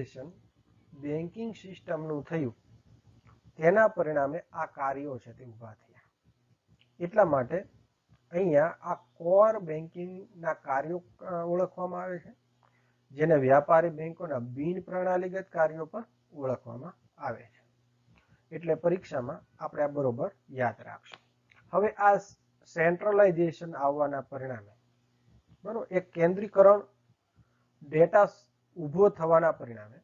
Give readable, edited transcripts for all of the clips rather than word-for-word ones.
સેન્ટ્રલાઇઝેશન banking સિસ્ટમનું થયું તેના પરિણામે આ કાર્યો છે તે ઊભા થયા. એટલા માટે અહીંયા આ કોર બેન્કિંગના કાર્યો ઓળખવામાં આવે છે, જેને વ્યાપારી બેંકોના બિન પ્રણાલીગત કાર્યો પણ ઓળખવામાં આવે છે. એટલે પરીક્ષામાં આપણે આ બરોબર યાદ રાખશું. હવે આ સેન્ટ્રલાઇઝેશન આવવાના પરિણામે બરોબર એક કેન્દ્રીકરણ ડેટા ઊભો થવાના પરિણામે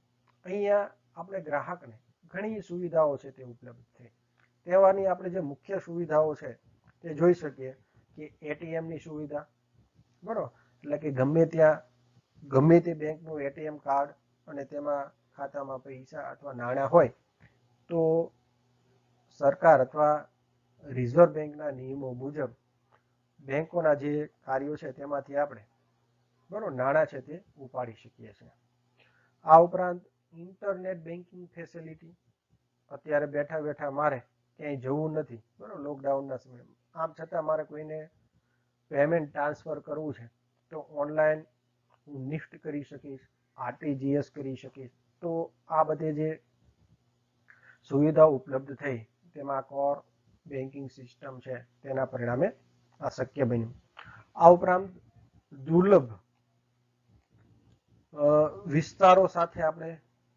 અહીંયા આપણે ગ્રાહકને ઘણી સુવિધાઓ છે તે ઉપલબ્ધ થઈ. તેવાની આપણે જે મુખ્ય સુવિધાઓ છે તે જોઈ શકીએ કે એટીએમની સુવિધા, બરોબર, એટલે કે ગમે ત્યાં ગમે તે બેંકનું એટીએમ કાર્ડ અને તેમાં ખાતામાં પૈસા અથવા નાણાં હોય તો સરકાર અથવા રિઝર્વ બેંકના નિયમો મુજબ બેંકોના જે કાર્યો છે તેમાંથી આપણે બરોબર નાણાં છે તે ઉપાડી શકીએ છીએ. આ ઉપરાંત ઇન્ટરનેટ બેન્કિંગ ફેસિલિટી, અત્યારે બેઠા બેઠા મારે ક્યાંય જવું નથી, બરોબર, લોકડાઉનના સમયમાં, આમ છતાં મારે કોઈને પેમેન્ટ ટ્રાન્સફર કરવું છે તો ઓનલાઈન હું નિફ્ટ કરી શકીશ, આરટીજીએસ કરી શકીશ. તો આ બધી જે સુવિધાઓ ઉપલબ્ધ થઈ તેમાં કોર બેન્કિંગ સિસ્ટમ છે તેના પરિણામે આ શક્ય બન્યું. આ ઉપરાંત દુર્લભ વિસ્તારો સાથે આપણે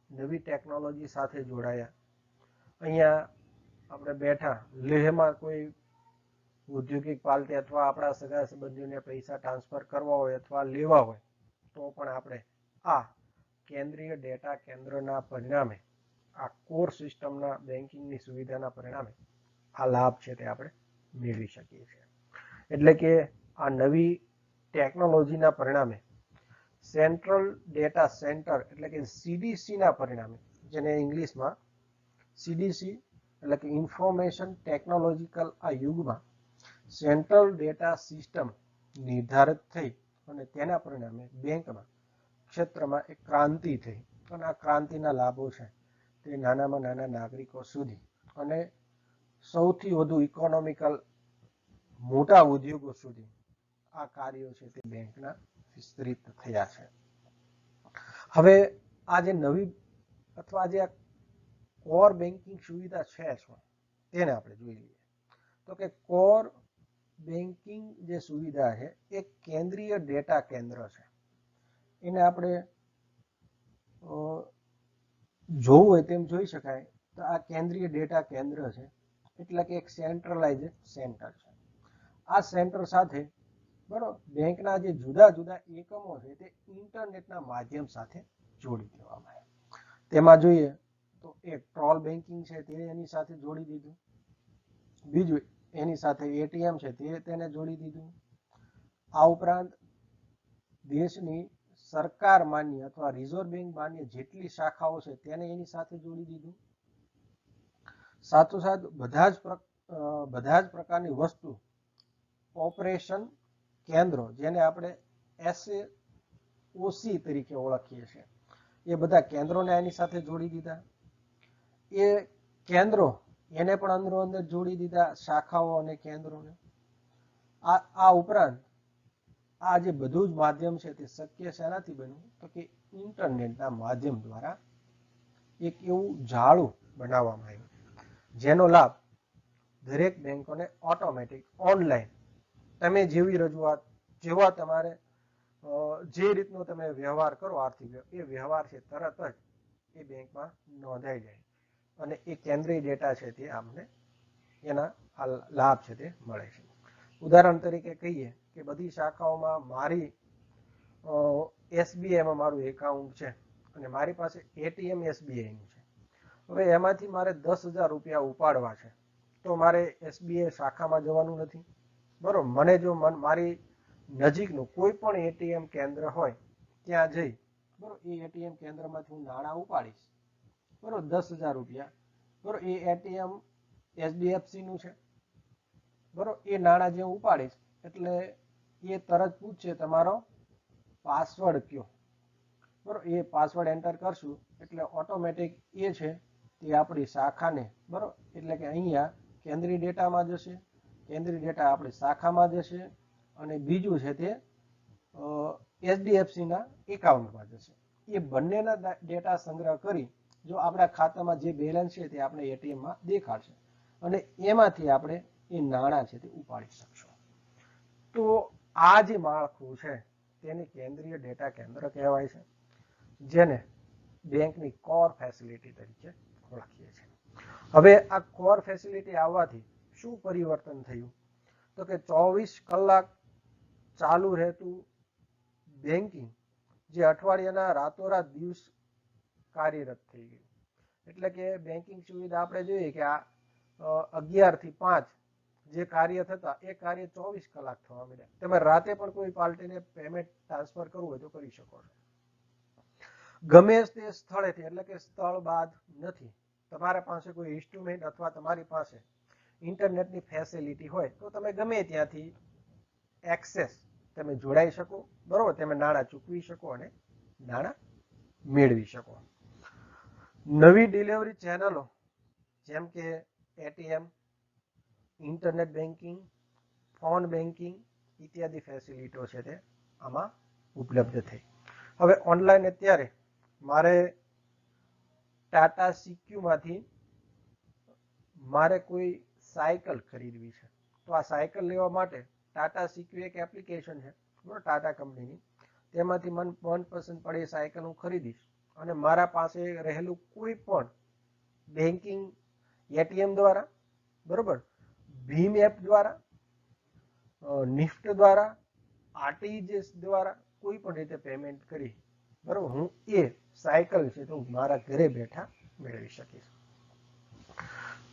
નવી ટેકનોલોજી સાથે જોડાયા. અહીંયા આપણે બેઠા લેહમાં કોઈ ઔદ્યોગિક પાર્ટી અથવા આપણા સગા સંબંધીઓને પૈસા ટ્રાન્સફર કરવા હોય અથવા લેવા હોય તો પણ આપણે આ કેન્દ્રીય ડેટા કેન્દ્રના પરિણામે, આ કોર સિસ્ટમના બેન્કિંગની સુવિધાના પરિણામે આ લાભ છે તે આપણે મેળવી શકીએ છીએ. એટલે કે આ નવી ટેકનોલોજીના પરિણામે સેન્ટ્રલ ડેટા સેન્ટર એટલે કે સીડીસીના પરિણામે, જેને ઇંગ્લિશમાં સીડીસી એટલે કે ઇન્ફોર્મેશન ટેકનોલોજીકલ આ યુગમાં સેન્ટ્રલ ડેટા સિસ્ટમ નિર્ધારિત થઈ અને તેના પરિણામે બેંકમાં ક્ષેત્રમાં એક ક્રાંતિ થઈ. અને આ ક્રાંતિના લાભો છે તે નાનામાં નાના નાગરિકો સુધી અને સૌથી વધુ ઇકોનોમિકલ મોટા ઉદ્યોગો સુધી આ કાર્યો છે તે બેંકના વિસ્તૃત થયા છે. હવે આ જે નવી અથવા જે કોર બેન્કિંગ સુવિધા છે શું તેને આપણે જોઈ લઈએ. તો કે કોર બેન્કિંગ જે સુવિધા છે એક કેન્દ્રીય ડેટા કેન્દ્ર છે. એને આપણે જોવું હોય તેમ જોઈ શકાય તો આ કેન્દ્રીય ડેટા કેન્દ્ર છે એટલે કે એક સેન્ટ્રલાઇઝ સેન્ટર છે. આ સેન્ટર સાથે બરોબર બેંકના જે જુદા જુદા એકમો છે તે ઇન્ટરનેટના માધ્યમ સાથે જોડી દેવામાં આવે. તેમાં જોઈએ તો એક ટ્રોલ બેન્કિંગ છે તે એની સાથે જોડી દીધું, બીજું એની સાથે એટીએમ છે તેને જોડી દીધું. આ ઉપરાંત દેશની સરકાર માન્ય અથવા રિઝર્વ બેંક માન્ય જેટલી શાખાઓ છે તેને એની સાથે જોડી દીધું. સાથોસાથ બધા જ પ્રકારની વસ્તુ ઓપરેશન કેન્દ્રો, જેને આપણે SOC તરીકે ઓળખીએ છીએ, એ બધા કેન્દ્રોને એની સાથે જોડી દીધા. એ કેન્દ્રો એને પણ અંદરો અંદર જોડી દીધા, શાખાઓ અને કેન્દ્રોને. આ ઉપરાંત આ જે બધું જ માધ્યમ છે તે શક્ય શેનાથી બન્યું તો કે ઇન્ટરનેટના માધ્યમ દ્વારા એક એવું જાળું બનાવવામાં આવ્યું જેનો લાભ દરેક બેંકોને ઓટોમેટિક ઓનલાઈન તમે જેવી રજૂઆત, જેવા તમારે જે રીતનો તમે વ્યવહાર કરો આર્થિક એ વ્યવહાર છે તરત જ એ બેંકમાં નોંધાઈ જાય અને એ કેન્દ્રીય ડેટા છે તે આમને એના લાભ છે તે મળે છે. ઉદાહરણ તરીકે કહીએ કે બધી શાખાઓમાં મારી SBIમાં મારું એકાઉન્ટ છે અને મારી પાસે એટીએમ SBIનું છે. હવે એમાંથી મારે 10,000 રૂપિયા ઉપાડવા છે તો મારે SBI શાખામાં જવાનું નથી, બરોબર. મને જો મારી નજીકનું કોઈ પણ એટીએમ કેન્દ્ર હોય ત્યાં જઈ બરોબર એ એટીએમ કેન્દ્રમાંથી હું નાણાં ઉપાડીશ, બરોબર, 10,000 રૂપિયા, બરોબર. એ એટીએમ HDFCનું છે, બરોબર. એ નાણાં જે ઉપાડીશ એટલે એ તરત પૂછશે તમારો પાસવર્ડ કયો, બરોબર. એ પાસવર્ડ એન્ટર કરશું એટલે ઓટોમેટિક એ છે તે આપણી શાખાને, બરોબર, એટલે કે અહીંયા કેન્દ્રીય ડેટામાં જશે, કેન્દ્રીય ડેટા આપણી શાખામાં જશે અને બીજું છે તે HDFCના એકાઉન્ટમાં જશે. એ બંનેના ડેટા સંગ્રહ કરી જો આપણા ખાતામાં જે બેલેન્સ છે તે આપણે એટીએમમાં દેખાડશે અને એમાંથી આપણે એ નાણાં છે તે ઉપાડી શકશું. તો આ જે માળખું છે તેને કેન્દ્રીય ડેટા કેન્દ્ર કહેવાય છે, જેને બેંકની કોર ફેસિલિટી તરીકે ઓળખીએ છીએ. હવે આ કોર ફેસિલિટી આવવાથી શું પરિવર્તન થયું? તો કે 24 કલાક ચાલુ રહેતું બેંકિંગ જે અઠવાડિયાના રાતોરાત દિવસ કાર્યરત થઈ ગયું. એટલે કે બેંકિંગ સુવિધા આપણે જોઈએ કે આ 11 થી 5 જે કાર્ય થતા એ કાર્ય 24 કલાક થવા માંડ્યા. તમે રાતે પણ કોઈ પાર્ટીને પેમેન્ટ ટ્રાન્સફર કરવું હોય તો કરી શકો છો. ગમે તે સ્થળેથી, એટલે કે સ્થળ બાદ નથી, તમારા પાસે કોઈ ઇન્સ્ટ્રુમેન્ટ અથવા તમારી પાસે ઇન્ટરનેટની ફેસિલિટી હોય તો તમે ગમે ત્યાંથી એક્સેસ તમે જોડાઈ શકો, બરોબર, તમે નાણાં ચૂકવી શકો અને નાણાં મેળવી શકો. નવી ડિલિવરી ચેનલો જેમ કે ATM, internet banking, phone banking ઇત્યાદિ ફેસિલિટીઓ છે તે આમાં ઉપલબ્ધ થઈ. હવે ઓનલાઈન અત્યારે મારે ટાટા સિક્યુમાંથી મારે કોઈ સાયકલ ખરીદવી છે તો આ સાયકલ લેવા માટે ટાટા સિક્યુ એક એપ્લિકેશન છે બરાબર ટાટા કંપનીની, તેમાંથી મનપસંદ પડે સાયકલ હું ખરીદીશ અને મારા પાસે રહેલું કોઈ પણ બેન્કિંગ એટીએમ દ્વારા, બરોબર, ભીમ એપ દ્વારા, નિફ્ટ દ્વારા, આરટીજીએસ દ્વારા કોઈ પણ રીતે પેમેન્ટ કરી, બરોબર, હું એ સાયકલ છે તો મારા ઘરે બેઠા મેળવી શકીશ.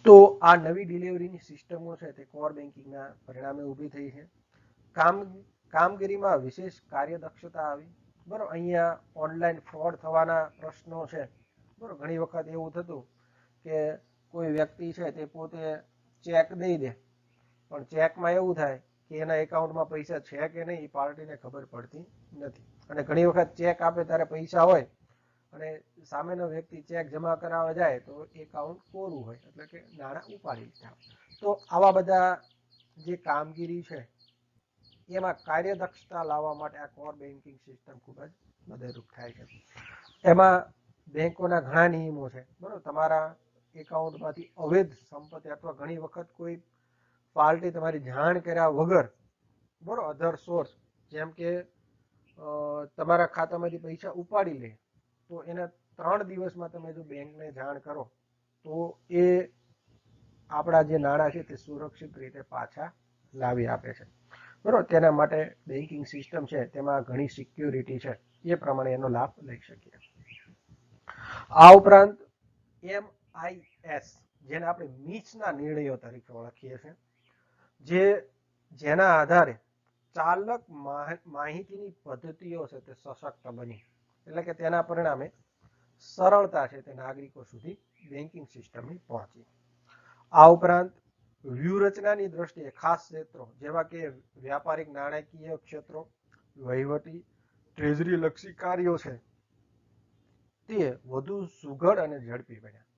તો આ નવી ડિલિવરીની સિસ્ટમો છે તે કોર બેન્કિંગના પરિણામે ઊભી થઈ છે. કામગીરીમાં વિશેષ કાર્યદક્ષતા આવી, બરોબર. અહીંયા ઓનલાઈન ફ્રોડ થવાના પ્રશ્નો છે, બરોબર. ઘણી વખત એવું થતું કે કોઈ વ્યક્તિ છે તે પોતે ચેક દઈ દે પણ ચેકમાં એવું થાય કે એના એકાઉન્ટમાં પૈસા છે કે નહીં એ પાર્ટીને ખબર પડતી નથી અને ઘણી વખત ચેક આપે ત્યારે પૈસા હોય અને સામેનો વ્યક્તિ ચેક જમા કરાવવા જાય તો એકાઉન્ટ કોરું હોય, એટલે કે નાણાં ઉપાડી લીધા. તો આવા બધા જે કામગીરી છે એમાં કાર્યદક્ષતા લાવવા માટે આ કોર બેન્કિંગ સિસ્ટમ ખૂબ જ મદદરૂપ થાય છે. એમાં બેંકોના ઘણા નિયમો છે, બરોબર. તમારા એકાઉન્ટમાંથી અવૈધ સંપત્તિ અથવા ઘણી વખત કોઈ પાર્ટી તમારી જાણ કર્યા વગર, બરોબર, અધર સોર્સ જેમ કે તમારા ખાતામાંથી પૈસા ઉપાડી લે તો એના 3 દિવસમાં તમે જો બેંકને જાણ કરો તો એ આપણા જે નાણાં છે તે સુરક્ષિત રીતે પાછા લાવી આપે છે, બરોબર. તેના માટે બેન્કિંગ સિસ્ટમ છે તેમાં ઘણી સિક્યોરિટી છે, એ પ્રમાણે એનો લાભ લઈ શકીએ. આ ઉપરાંત MIS જેને આપણે મિચના નિર્ણયો તરીકે ઓળખીએ છીએ, જેના આધારે ચાલક માહિતીની પદ્ધતિઓ છે તે સશક્ત બની, એટલે કે તેના પરિણામે સરળતા છે તે નાગરિકો સુધી બેન્કિંગ સિસ્ટમની પહોંચી. આ ઉપરાંત વ્યૂહરચનાની દ્રષ્ટિએ ખાસ ક્ષેત્રો જેવા કે વ્યાપારિક નાણાકીય ક્ષેત્રો, વહીવટી, ટ્રેઝરી લક્ષી કાર્યો છે તે વધુ સુઘડ અને ઝડપી બન્યા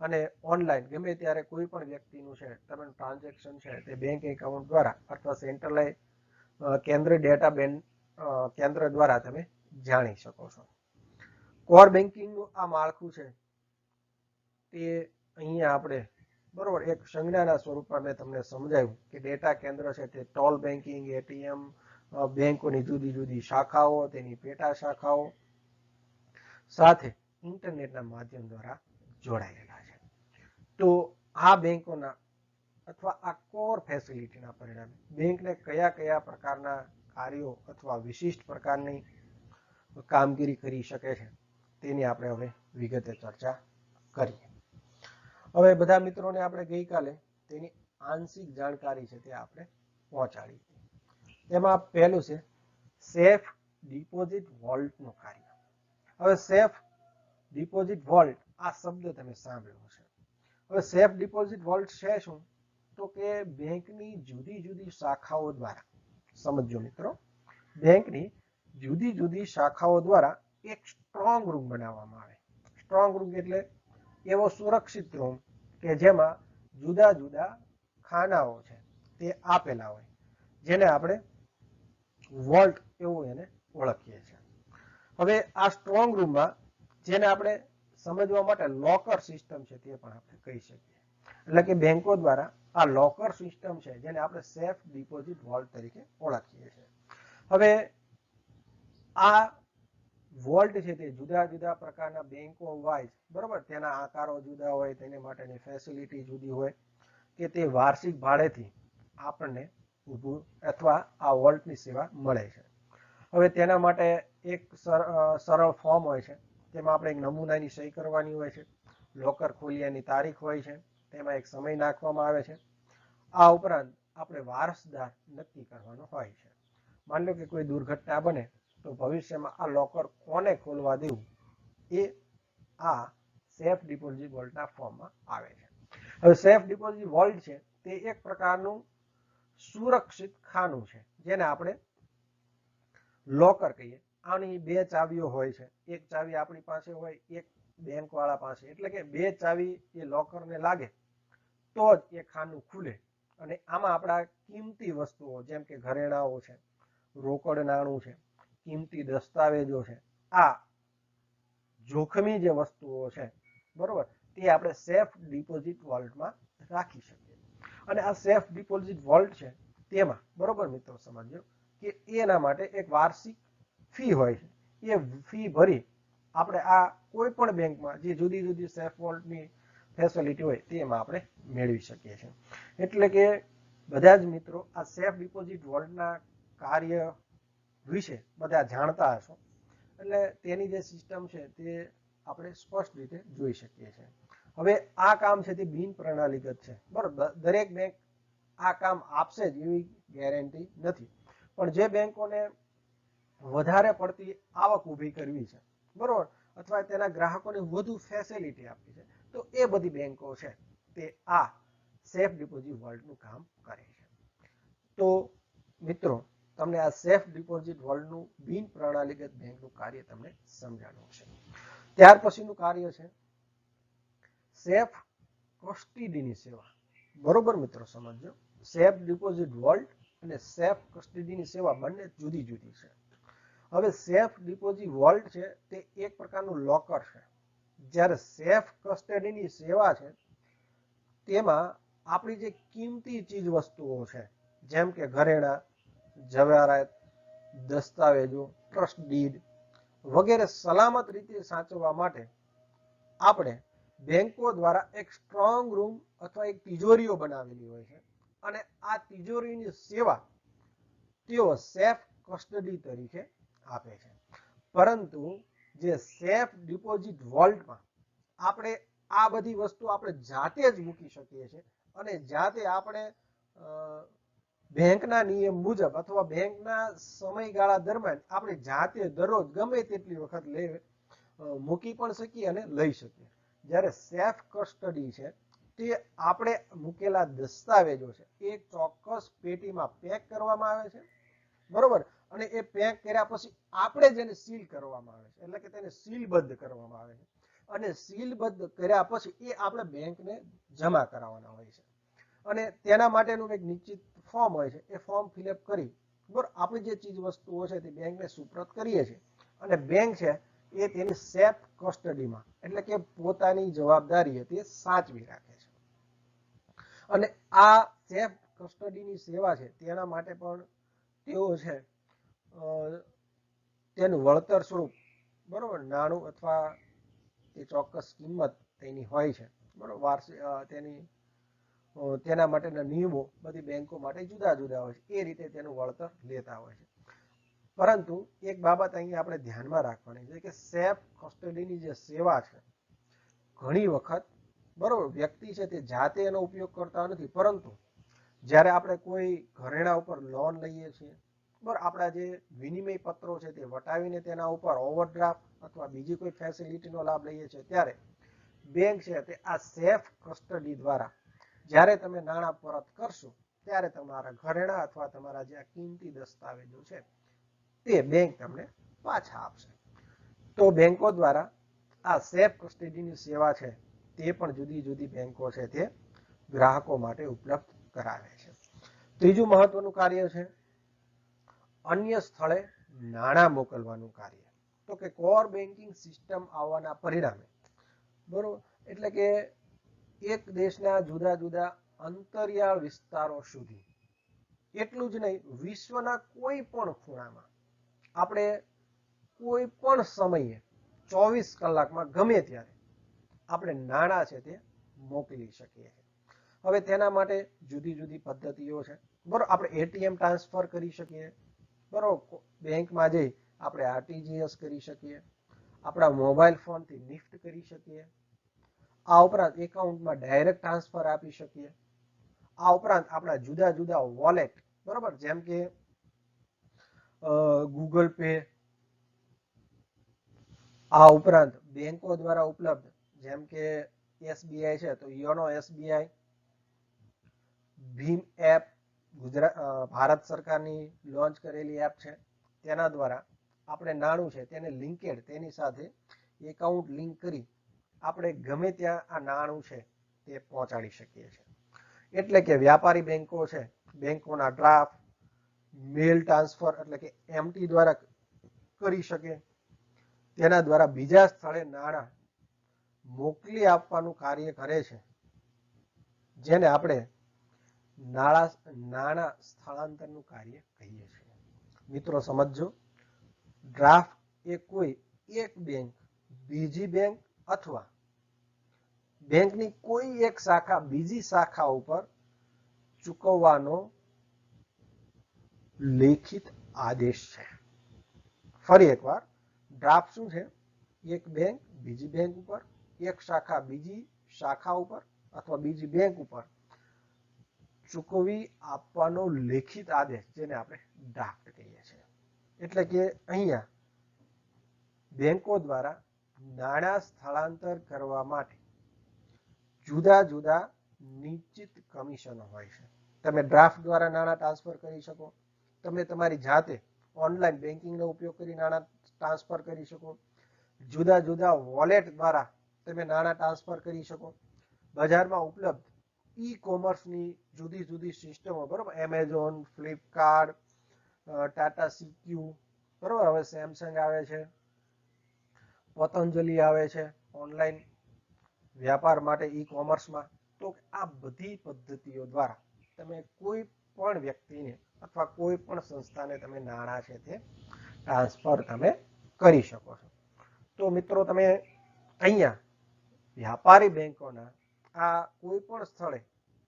અને ઓનલાઈન ગમે ત્યારે કોઈ પણ વ્યક્તિનું છે તમે ટ્રાન્ઝેક્શન છે તે બેંક એકાઉન્ટ દ્વારા અથવા સેન્ટ્રલાઇઝ કેન્દ્ર ડેટા કેન્દ્ર દ્વારા તમે જાણી શકો છો. કોર બેન્કિંગનું આ માળખું છે તે અહીંયા આપણે, બરોબર, એક સંજ્ઞાના સ્વરૂપમાં મેં તમને સમજાવ્યું કે ડેટા કેન્દ્ર છે તે ટોલ બેન્કિંગ, એટીએમ, બેંકોની જુદી જુદી શાખાઓ, તેની પેટા શાખાઓ સાથે ઇન્ટરનેટના માધ્યમ દ્વારા જોડાયેલા છે. તો આ બેંકોના અથવા આ કોર ફેસિલિટીના પરિણામે બેંકને કયા કયા પ્રકારના કાર્યો અથવા વિશિષ્ટ પ્રકારની કામગીરી કરી શકે છે તેની આપણે હવે વિગતે ચર્ચા કરીએ. હવે બધા મિત્રોને આપણે ગઈકાલે તેની આંશિક જાણકારી છે તે આપણે પહોંચાડી. એમાં પહેલું છે સેફ ડિપોઝિટ વોલ્ટનું કાર્ય. હવે સેફ ડિપોઝિટ વોલ્ટ આ શબ્દ તમે સાંભળ્યો છે. હવે સેફ ડિપોઝિટ વોલ્ટ છે શું? તો કે બેંકની જુદી જુદી શાખાઓ દ્વારા, સમજો મિત્રો, બેંકની જુદી જુદી શાખાઓ દ્વારા એક સ્ટ્રોંગ રૂમ બનાવવામાં આવે. સ્ટ્રોંગ રૂમ એટલે એવો સુરક્ષિત રૂમ કે જેમાં જુદા જુદા ખાનાઓ છે તે આપેલા હોય, જેને આપણે વોલ્ટ એવું એને ઓળખીએ છીએ. હવે આ સ્ટ્રોંગ રૂમમાં જેને આપણે સમજવા માટે લોકર સિસ્ટમ છે તે પણ આપણે કહી શકીએ. એટલે કે બેંકો દ્વારા આ લોકર સિસ્ટમ છે જેને આપણે સેફ ડિપોઝિટ વોલ્ટ તરીકે ઓળખીએ છીએ. હવે આ વોલ્ટ છે તે જુદા જુદા પ્રકારના બેંકો વાઇઝ, બરોબર, તેના આકારો જુદા હોય, તેને માટેની ફેસિલિટી જુદી હોય, કે તે વાર્ષિક ભાડેથી આપણને ઊભું અથવા આ વોલ્ટની સેવા મળે છે. હવે તેના માટે એક સરળ ફોર્મ હોય છે, તેમાં આપણે એક નમૂનાની સહી કરવાની હોય છે, લોકર ખોલ્યાની તારીખ હોય છે, તેમાં એક સમય નાખવામાં આવે છે. આ ઉપરાંત આપણે વારસદાર નક્કી કરવાનો હોય છે. માની લો કે કોઈ દુર્ઘટના બને તો ભવિષ્યમાં આ લોકર કોને ખોલવા દેવું એ આ સેફ ડિપોઝિટ વોલ્ટના ફોર્મમાં આવે છે. હવે સેફ ડિપોઝિટ વોલ્ટ છે તે એક પ્રકારનું સુરક્ષિત ખાનું છે જેને આપણે લોકર કહીએ. આની બે ચાવીઓ હોય છે, એક ચાવી આપણી પાસે હોય, એક બેંક વાળા પાસે. એટલે કે બે ચાવી એ લોકરને લાગે તો જ એ ખાનું ખુલે. અને આમાં આપણા કિંમતી વસ્તુઓ જેમ કે ઘરેણાઓ છે, રોકડ નાણું છે, કિંમતી દસ્તાવેજો છે, આ જોખમી જે વસ્તુઓ છે, બરોબર, તે આપણે સેફ ડિપોઝિટ વોલ્ટમાં રાખી શકીએ. અને આ સેફ ડિપોઝિટ વોલ્ટ છે તેમાં, બરોબર મિત્રો, સમજો કે એના માટે એક વાર્ષિક ફી હોય છે. એ ફી ભરી આપણે આ કોઈ પણ બેંકમાં જે જુદી જુદી સેફ વોલ્ટની ફેસિલિટી હોય તેમાં આપણે મેળવી શકીએ છીએ. એટલે કે બધા જ મિત્રો આ સેફ ડિપોઝિટ વોલ્ટના કાર્ય વિશે બધા જાણતા હશો. એટલે તેની જે સિસ્ટમ છે તે આપણે સ્પષ્ટ રીતે જોઈ શકીએ છીએ. હવે આ કામ છે તે બિન પ્રણાલીગત છે, બરોબર. દરેક બેંક આ કામ આપશે જ એવી ગેરંટી નથી. પણ જે બેંકોને વધારે પડતી આવક ઊભી કરવી છે, બરોબર, અથવા તેના ગ્રાહકોને વધુ ફેસિલિટી આપવી છે, તો એ બધી બેંકો છે તે આ સેફ ડિપોઝિટ વોલ્ટનું કામ કરે છે. તો મિત્રો, તમને આ સેફ ડિપોઝિટ વોલ્ટનું બિન પ્રણાલીગત બેંકનું કાર્ય તમને સમજાણું છે. ત્યાર પછીનું કાર્ય છે સેફ કસ્ટડીની સેવા. બરોબર મિત્રો, સમજો, સેફ ડિપોઝિટ વોલ્ટ અને સેફ કસ્ટડીની સેવા બંને જુદી જુદી છે. હવે સેફ ડિપોઝિટ વોલ્ટ છે તે એક પ્રકારનું લોકર છે, જ્યારે સેફ કસ્ટડીની સેવા છે તેમાં આપણી જે કિંમતી ચીજ વસ્તુઓ છે જેમ કે ઘરેણા, જવાહરાત, દસ્તાવેજો, ટ્રસ્ટ ડીડ વગેરે સલામત રીતે સાચવવા માટે આપણે બેંકો દ્વારા એક સ્ટ્રોંગ રૂમ અથવા એક તિજોરીઓ બનાવેલી હોય છે. અને આ તિજોરીની સેવા તેઓ સેફ કસ્ટડી તરીકે આપે છે. પરંતુ જે સેફ ડિપોઝિટ વોલ્ટમાં આપણે આ બધી વસ્તુ આપણે જાતે જ મૂકી શકીએ છીએ. અને જાતે આપણે બેંકના નિયમ મુજબ અથવા બેંકના સમયગાળા દરમિયાન આપણે જાતે દરરોજ ગમે તેટલી વખત મૂકી પણ શકીએ અને લઈ શકીએ. જ્યારે સેફ કસ્ટડી છે તે આપણે મૂકેલા દસ્તાવેજો છે એ ચોક્કસ પેટીમાં પેક કરવામાં આવે છે, બરોબર. અને એ પેક કર્યા પછી આપણે જેને સીલ કરવામાં આવે છે, એટલે કે તેને સીલબદ્ધ કરવામાં આવે છે. અને સીલબદ્ધ કર્યા પછી એ આપણે બેંકને જમા કરાવવાના હોય છે. અને તેના માટેનું એક નિશ્ચિત ફોર્મ હોય છે. એ ફોર્મ ફિલઅપ કરી, બરોબર, આપણી જે ચીજ વસ્તુઓ છે તે બેંકને સુપ્રત કરીએ છીએ. અને બેંક છે એ તેની સેફ કસ્ટડીમાં, એટલે કે પોતાની જવાબદારી તે સાચવી રાખે છે. અને આ સેફ કસ્ટડીની સેવા છે તેના માટે પણ તેઓ છે તેનું વળતર સ્વરૂપ, બરોબર, નાણું અથવા તે ચોક્કસ કિંમત તેની હોય છે, બરોબર. વાર્ષિક તેના માટેના નિયમો બધી બેંકો માટે જુદા જુદા હોય છે. એ રીતે તેનું વળતર લેતા હોય છે. પરંતુ એક બાબત અહીંયા આપણે ધ્યાનમાં રાખવાની છે કે સેફ કસ્ટડીની જે સેવા છે ઘણી વખત, બરોબર, વ્યક્તિ છે તે જાતે એનો ઉપયોગ કરતા નથી. પરંતુ જ્યારે આપણે કોઈ ઘરેણા ઉપર લોન લઈએ છીએ, બરાબર, આપણા જે વિનિમય પત્રો છે તે વટાવીને તેના ઉપર ઓવરડ્રાફ્ટ અથવા બીજી કોઈ ફેસિલિટીનો લાભ લઈએ છીએ, ત્યારે બેંક છે તે આ સેફ કસ્ટડી દ્વારા જ્યારે તમે નાણાં પરત કરશો ત્યારે તમારા ઘરેણા અથવા તમારા જે કિંમતી દસ્તાવેજો છે તે બેંક તમને પાછા આપશે. તો બેંકો દ્વારા આ સેફ કસ્ટડીની સેવા છે તે પણ જુદી જુદી બેંકો છે તે ગ્રાહકો માટે ઉપલબ્ધ કરાવે છે. ત્રીજું મહત્વનું કાર્ય છે અન્ય સ્થળે નાણાં મોકલવાનું કાર્ય. તો કે કોર બેન્કિંગ સિસ્ટમ આવવાના પરિણામે બરોબર, એટલે કે એક દેશના જુદા જુદા અંતરિયાળ વિસ્તારો સુધી, એટલું જ નહીં વિશ્વના કોઈ પણ ખૂણામાં આપણે કોઈ પણ સમયે 24 કલાકમાં ગમે ત્યારે આપણે નાણાં છે તે મોકલી શકીએ છીએ. હવે તેના માટે જુદી જુદી પદ્ધતિઓ છે બરોબર. આપણે એટીએમ ટ્રાન્સફર કરી શકીએ બરોબર, બેંકમાં જઈ આપણે આરટીજીએસ કરી શકીએ, આપણા મોબાઈલ ફોનથી નિફ્ટ કરી શકીએ, આ ઉપરાંત એકાઉન્ટમાં ડાયરેક્ટ ટ્રાન્સફર આપી શકીએ, આ ઉપરાંત આપણા જુદા જુદા વોલેટ બરોબર, જેમ કે ગૂગલ પે, આ ઉપરાંત બેંકો દ્વારા ઉપલબ્ધ જેમ કે એસબીઆઈ છે તો યોનો એસબીઆઈ, ભીમ એપ ભારત સરકારની લોન્ચ કરેલી એપ છે, તેના દ્વારા આપણે નાણું છે તેને લિંકેડ તેની સાથે એકાઉન્ટ લિંક કરી આપણે ગમે ત્યાં આ નાણું છે તે પહોંચાડી શકીએ છીએ. એટલે કે વ્યાપારી બેંકો છે, બેંકોના ડ્રાફ્ટ, મેલ ટ્રાન્સફર એટલે કે એમટી દ્વારા કરી શકે, તેના દ્વારા બીજા સ્થળે નાણાં મોકલી આપવાનું કાર્ય કરે છે, જેને આપણે નાણાં સ્થળાંતરનું કાર્ય કહીએ છીએ. મિત્રો સમજો, ડ્રાફ્ટ એ કોઈ એક બેંક બીજી બેંક અથવા બેંકની કોઈ એક શાખા બીજી શાખા ઉપર ચૂકવવાનો લેખિત આદેશ છે. ફરી એકવાર, ડ્રાફ્ટ શું છે? એક બેંક બીજી બેંક ઉપર, એક શાખા બીજી શાખા ઉપર અથવા બીજી બેંક ઉપર ચૂકવી આપવાનો લેખિત આદેશ, જેને આપણે ડ્રાફ્ટ કહીએ છીએ. એટલે કે અહીંયા બેંકો દ્વારા નાણાં સ્થળાંતર કરવા માટે જુદા જુદા નિશ્ચિત કમિશનો હોય છે. તમે ડ્રાફ્ટ દ્વારા નાણાં ટ્રાન્સફર કરી શકો, તમે તમારી જાતે ઓનલાઈન બેન્કિંગનો ઉપયોગ કરી નાણાં ટ્રાન્સફર કરી શકો, જુદા જુદા વોલેટ દ્વારા તમે નાણાં ટ્રાન્સફર કરી શકો, બજારમાં ઉપલબ્ધ ઈ કોમર્સની જુદી જુદી સિસ્ટમો બરોબર, એમેઝોન, ફ્લિપકાર્ટ, ટાટા સીક્યુ બરોબર, હવે સેમસંગ આવે છે, પતંજલિ આવે છે ઓનલાઈન વ્યાપાર માટે ઈ કોમર્સમાં. તો આ બધી પદ્ધતિઓ દ્વારા તમે કોઈ પણ વ્યક્તિને અથવા કોઈ પણ સંસ્થાને તમે નાણાં છે તે ટ્રાન્સફર તમે કરી શકો છો. તો મિત્રો તમે અહીંયા વ્યાપારી બેંકોના આ કોઈ પણ સ્થળે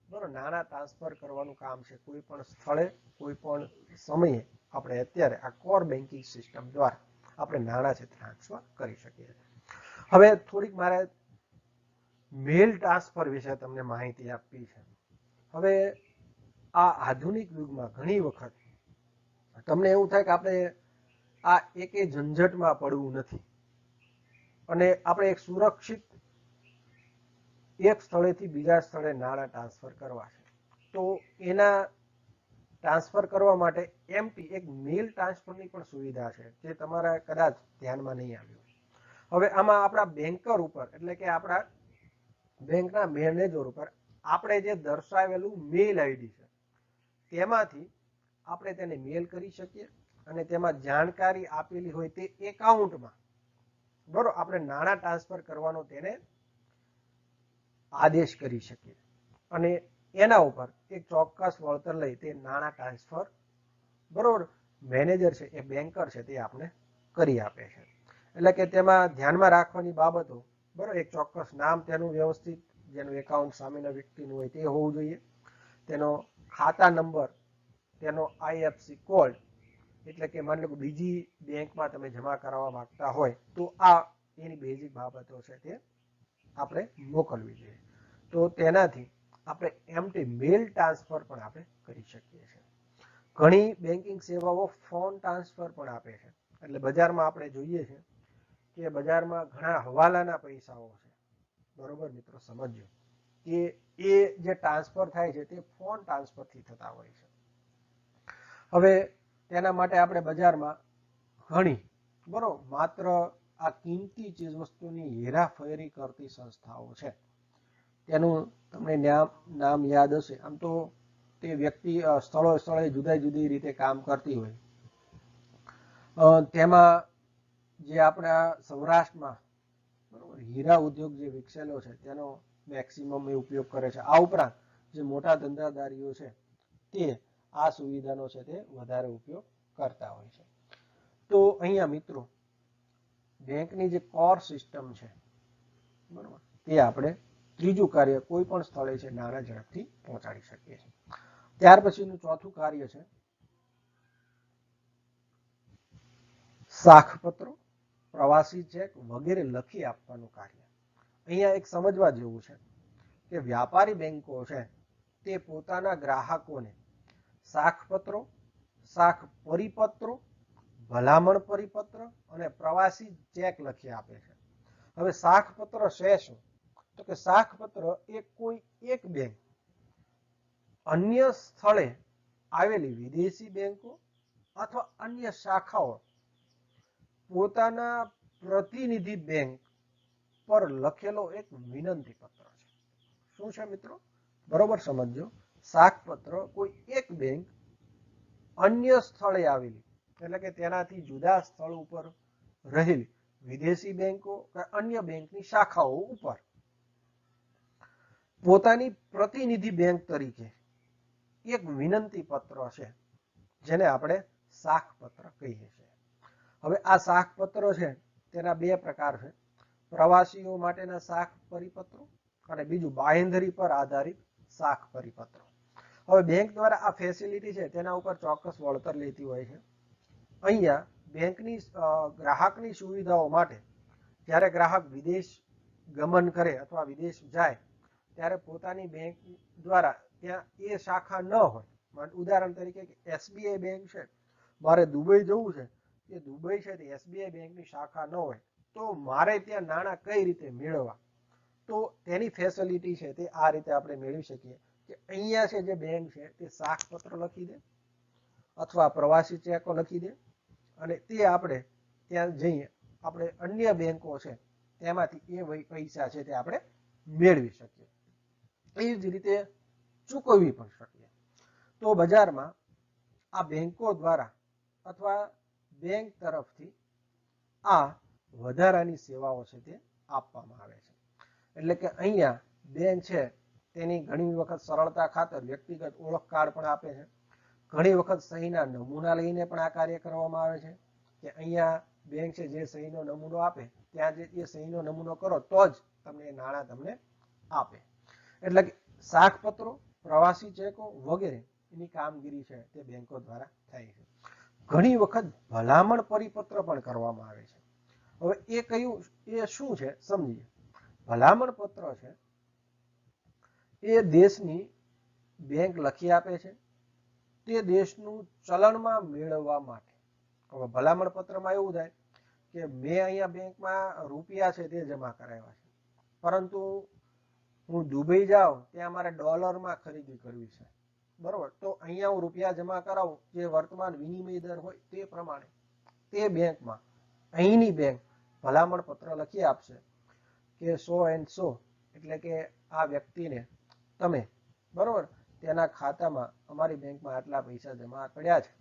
બરોબર નાણાં ટ્રાન્સફર કરવાનું કામ છે, કોઈ પણ સ્થળે કોઈ પણ સમયે આપણે અત્યારે આ કોર બેન્કિંગ સિસ્ટમ દ્વારા આપણે નાણાં છે ટ્રાન્સફર કરી શકીએ છીએ. હવે થોડીક મારે મેલ ટ્રાન્સફર વિશે તમને માહિતી આપવી છે. હવે આ આધુનિક યુગમાં ઘણી વખત તમને એવું થાય કે આપણે આ એકે ઝંઝટમાં પડવું નથી અને આપણે એક સુરક્ષિત એક સ્થળેથી બીજા સ્થળે નાણાં ટ્રાન્સફર કરવા છે. તો એના ટ્રાન્સફર કરવા માટે એમટી એક મેલ ટ્રાન્સફરની પણ સુવિધા છે, જે તમારા કદાચ ધ્યાનમાં નહીં આવ્યું. હવે આમાં આપણા બેન્કર ઉપર એટલે કે આપણા બેંકના મેનેજર ઉપર આપણે જે દર્શાવેલું મેલ આઈડી છે તેમાંથી આપણે તેને મેલ કરી શકીએ અને તેમાં જાણકારી આપેલી હોય તે એકાઉન્ટમાં બરોબર આપણે નાણાં ટ્રાન્સફર કરવાનો તેને આદેશ કરી શકીએ અને એના ઉપર એક ચોક્કસ વળતર લઈ તે નાણાં ટ્રાન્સફર બરોબર મેનેજર છે એ બેન્કર છે તે આપણે કરી આપે છે. એટલે કે તેમાં ધ્યાનમાં રાખવાની બાબતો બરોબર, એક ચોક્કસ નામ તેનું વ્યવસ્થિત, જેનું એકાઉન્ટ સામેના વ્યક્તિનું હોય તે હોવું જોઈએ, તેનો ખાતા નંબર, તેનો આઈએફસી કોડ, એટલે કે માની લો કે બીજી બેંકમાં તમે જમા કરાવવા માંગતા હોય તો આ એની બેઝિક બાબતો છે તે આપણે મોકલવી જોઈએ. તો તેનાથી આપણે એમટી મેલ ટ્રાન્સફર પણ આપણે કરી શકીએ છીએ. ઘણી બેન્કિંગ સેવાઓ ફોન ટ્રાન્સફર પણ આપે છે. એટલે બજારમાં આપણે જોઈએ છે કે બજારમાં ઘણા હવાલાના પૈસાઓ છે બરોબર મિત્રો, સમજો કે એ જે ટ્રાન્સફર થાય છે તે ફોન ટ્રાન્સફરથી થતા હોય છે. હવે તેના માટે આપણે બજારમાં ઘણી બરોબર માત્ર આ કિંમતી ચીજ વસ્તુની હેરાફેરી કરતી સંસ્થાઓ છે, તેનું તમને નામ યાદ હશે. આમ તો તે વ્યક્તિ સ્થળે જુદા જુદી રીતે કામ કરતી હોય, તેમાં જે આપણા સૌરાષ્ટ્રમાં બરોબર હીરા ઉદ્યોગ જે વિકસેલો છે તેનો મેક્સિમમ એ ઉપયોગ કરે છે. આ ઉપરાંત જે મોટા ધંધાદારીઓ છે તે આ સુવિધાનો છે તે વધારે ઉપયોગ કરતા હોય છે. તો અહીંયા મિત્રો બેંકની જે કોર સિસ્ટમ છે બરોબર તે આપણે ત્રીજું કાર્ય કોઈ પણ સ્થળે છે નાણાં ઝડપથી પહોંચાડી શકીએ છીએ. ત્યાર પછીનું ચોથું કાર્ય છે સાખપત્રો, પ્રવાસી ચેક વગેરે લખી આપવાનું કાર્ય. અહીંયા એક સમજવા જેવું છે કે વ્યાપારી બેંકો છે તે પોતાના ગ્રાહકોને સાખપત્રો, સાખ પરિપત્રો, ભલામણ પરિપત્ર અને પ્રવાસી ચેક લખી આપે છે. હવે સાખપત્ર છે શું? તો કે સાખપત્ર એ કોઈ એક બેંક અન્ય સ્થળે આવેલી વિદેશી બેંકો અથવા અન્ય શાખાઓ પોતાના પ્રતિનિધિ બેંક પર લખેલો એક વિનંતી પત્ર છે. શું છે મિત્રો? બરોબર સમજો. સાખપત્ર કોઈ એક બેંક અન્ય સ્થળે આવેલી એટલે કે તેનાથી જુદા સ્થળ ઉપર રહેલી વિદેશી બેંકો કે અન્ય બેંકની શાખાઓ ઉપર પોતાની પ્રતિનિધિ બેંક તરીકે એક વિનંતી પત્ર છે જેને આપણે સાખપત્ર કહીએ છીએ. હવે આ સાખપત્રો છે તેના બે પ્રકાર છે, પ્રવાસીઓ માટેના સાખ પરિપત્રો અને બીજું બાંહેધરી પર આધારિત સાખ પરિપત્રો. હવે બેંક દ્વારા આ ફેસિલિટી છે તેના ઉપર ચોક્કસ વળતર લેતી હોય છે. અહીંયા બેંકની ગ્રાહકની સુવિધાઓ માટે જ્યારે ગ્રાહક વિદેશ ગમન કરે અથવા વિદેશ જાય ત્યારે પોતાની બેંક દ્વારા ત્યાં એ શાખા ન હોય, ઉદાહરણ તરીકે એસબીઆઈ બેંક છે, મારે દુબઈ જવું છે, એ દુબઈ છે તે એસબીઆઈ બેંકની શાખા ન હોય તો મારે ત્યાં નાણાં કઈ રીતે મેળવવા, તો તેની ફેસિલિટી છે તે આ રીતે આપણે મેળવી શકીએ કે અહીંયા છે જે બેંક છે તે સાખપત્ર લખી દે અથવા પ્રવાસી ચેકો લખી દે અને તે આપણે ત્યાં જઈએ આપણે અન્ય બેંકો છે તેમાંથી એ પૈસા છે તે આપણે મેળવી શકીએ. એ જ રીતે ચૂકવવી પણ શકીએ. તો બજારમાં આ બેંકો દ્વારા અથવા બેંક તરફથી આ વધારાની સેવાઓ છે તે આપવામાં આવે છે. એટલે કે અહીંયા બેંક છે તેની ઘણી વખત સરળતા ખાતર વ્યક્તિગત ઓળખ કાર્ડ પણ આપે છે. ઘણી વખત સહીના નમૂના લઈને પણ આ કાર્ય કરવામાં આવે છે કે અહીંયા બેંક છે જે સહીનો નમૂનો આપે ત્યાં જે એ સહીનો નમૂનો કરો તો જ તમને નાણાં તમને આપે. એટલે કે સાખપત્રો, પ્રવાસી ચેકો વગેરે એની કામગીરી છે તે બેંકો દ્વારા થાય છે. ઘણી વખત ભલામણ પરિપત્ર પણ કરવામાં આવે છે. હવે એ કયું એ શું છે સમજીએ. ભલામણ પત્ર છે એ દેશની બેંક લખી આપે છે તે દેશનું ચલણમાં મેળવવા માટે. હવે ભલામણ પત્રમાં એવું થાય કે મેં અહીંયા બેંકમાં રૂપિયા છે તે જમા કરાવ્યા છે, પરંતુ હું દુબઈ જાઉં ત્યાં મારે ડોલરમાં ખરીદી કરવી છે, બરોબર, તો અહીંયા હું રૂપિયા જમા કરાવું જે વર્તમાન વિનિમય દર હોય તે પ્રમાણે તે બેંકમાં અહીંની બેંક ભલામણ પત્ર લખી આપશે કે 100 એટલે કે આ વ્યક્તિને તમે બરોબર તેના ખાતામાં અમારી બેંકમાં આટલા પૈસા જમા પડ્યા છે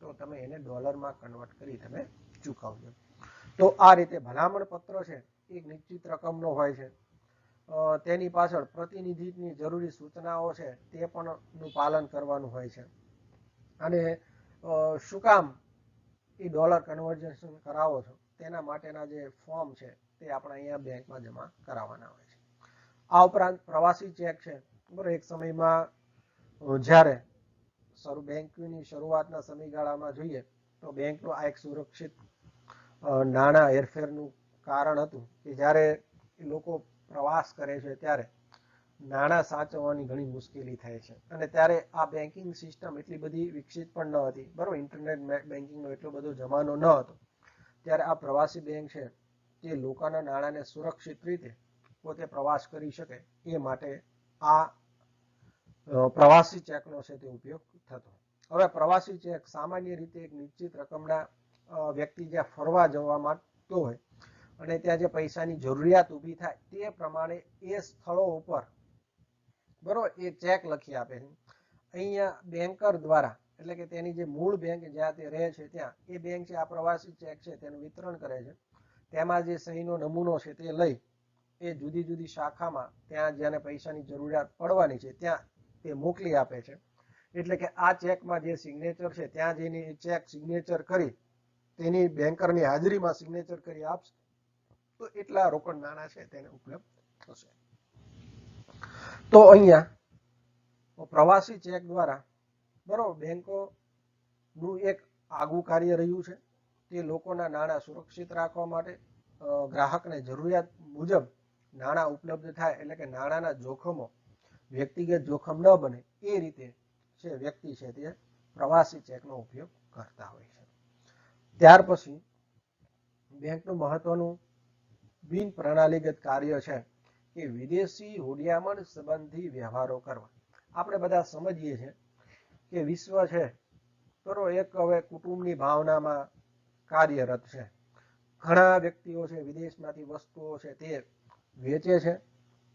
તો તમે એને ડોલરમાં કન્વર્ટ કરી તમે ચૂકવજો. તો આ રીતે ભલામણ પત્ર છે એક નિશ્ચિત રકમનો હોય છે. તેની પાછળ પ્રતિનિધિની જરૂરી સૂચનાઓ છે તે પણ નું પાલન કરવાનું હોય છે. અને શું કામ એ ડોલર કન્વર્ઝન કરાવો છો તેના માટેના જે ફોર્મ છે તે આપણે અહીંયા બેંકમાં જમા કરાવવાના હોય છે. આ ઉપરાંત પ્રવાસી ચેક છે, બરાબર, એક સમયમાં જ્યારે બેંકની શરૂઆતના સમયગાળામાં જોઈએ તો બેંકનું આ એક સુરક્ષિત નાણાં હેરફેરનું કારણ હતું કે જ્યારે લોકો પ્રવાસ કરે છે ત્યારે નાણાં સાચવવાની ઘણી મુશ્કેલી થાય છે અને ત્યારે આ બેન્કિંગ સિસ્ટમ એટલી બધી વિકસિત પણ ન હતી, બરાબર, ઇન્ટરનેટ બેન્કિંગનો એટલો બધો જમાનો ન હતો. ત્યારે આ પ્રવાસી બેંક છે તે લોકોના નાણાંને સુરક્ષિત રીતે પોતે પ્રવાસ કરી શકે એ માટે આ પ્રવાસી ચેકનો છે તે ઉપયોગ થતો. હવે પ્રવાસી ચેક સામાન્ય રીતે એક નિશ્ચિત રકમના વ્યક્તિ જ્યાં ફરવા જવા માંગતો હોય અને ત્યાં જે પૈસાની જરૂરિયાત ઊભી થાય તે પ્રમાણે એ સ્થળો ઉપર બરોબર એ ચેક લખી આપે છે. અહીંયા બેન્કર દ્વારા એટલે કે તેની જે મૂળ બેંક જ્યાં તે રહે છે ત્યાં એ બેંક છે આ પ્રવાસી ચેક છે તેનું વિતરણ કરે છે તેમાં જે સહીનો નમૂનો છે તે લઈ એ જુદી જુદી શાખામાં ત્યાં જેને પૈસાની જરૂરિયાત પડવાની છે ત્યાં તે મોકલી આપે છે. એટલે કે આ ચેકમાં જે સિગ્નેચર છે ત્યાં જઈને એ ચેક સિગ્નેચર કરી તેની બેન્કરની હાજરીમાં સિગ્નેચર કરી આપશે તો એટલા રોકડ નાણાં છે તેને ઉપલબ્ધ થશે. તો અહીંયા પ્રવાસી ચેક દ્વારા બરોબર બેંકોનું એક આગવું કાર્ય રહ્યું છે. તે લોકોના નાણાં સુરક્ષિત રાખવા માટે ગ્રાહકને જરૂરિયાત મુજબ નાણાં ઉપલબ્ધ થાય એટલે કે નાણાંના જોખમો વ્યક્તિગત જોખમ ન બને એ રીતે છે વ્યક્તિ છે તે પ્રવાસી ચેકનો ઉપયોગ કરતા હોય છે. ત્યાર પછી બેંકનું મહત્વનું બિન પ્રણાલીગત કાર્ય છે કે વિદેશી હુંડિયામણ સંબંધી વ્યવહારો કરવા. આપણે બધા સમજીએ છીએ કે વિશ્વ છે બરોબર એક હવે કુટુંબની ભાવનામાં કાર્યરત છે. ઘણા વ્યક્તિઓ છે વિદેશમાંથી વસ્તુઓ છે તે વેચે છે.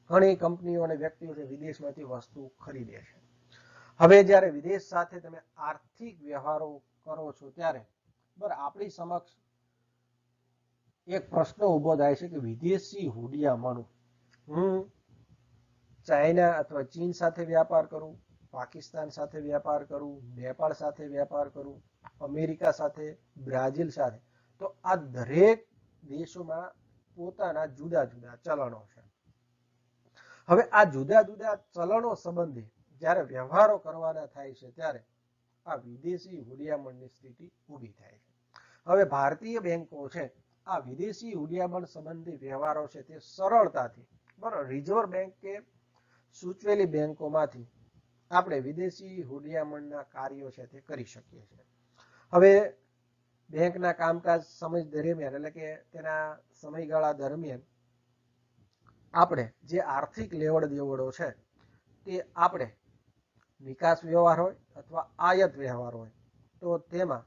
ઘણી કંપનીઓ અને વ્યક્તિઓ છે વિદેશમાંથી વસ્તુ ખરીદે છે. હવે જ્યારે વિદેશ સાથે તમે આર્થિક વ્યવહારો કરો છો ત્યારે આપણી સમક્ષ એક પ્રશ્ન ઉભો થાય છે કે વિદેશી હુંડિયામણ હું ચાઇના અથવા ચીન સાથે વ્યાપાર કરું, પાકિસ્તાન સાથે વ્યાપાર કરું, નેપાળ સાથે વ્યાપાર કરું, અમેરિકા સાથે, બ્રાઝિલ સાથે, તો આ દરેક દેશોમાં પોતાના જુદા જુદા ચલણો છે. હવે આ જુદા જુદા ચલણો સંબંધી જ્યારે વ્યવહારો કરવાના થાય છે ત્યારે આ વિદેશી હુંડિયામણની સ્થિતિ ઊભી થાય છે. હવે ભારતીય બેંકો છે આ વિદેશી હુંડિયામણ સંબંધી વ્યવહારો છે તે સરળતાથી બરાબર રિઝર્વ બેંકે સૂચવેલી બેંકોમાંથી આપણે વિદેશી હુંડિયામણના કાર્યો છે તે કરી શકીએ છીએ. હવે બેંકના કામકાજ સમય દરમિયાન એટલે કે તેના સમયગાળા દરમિયાન આપણે જે આર્થિક લેવડ દેવડો છે તે આપણે નિકાસ વ્યવહાર હોય અથવા આયાત વ્યવહાર હોય તો તેમાં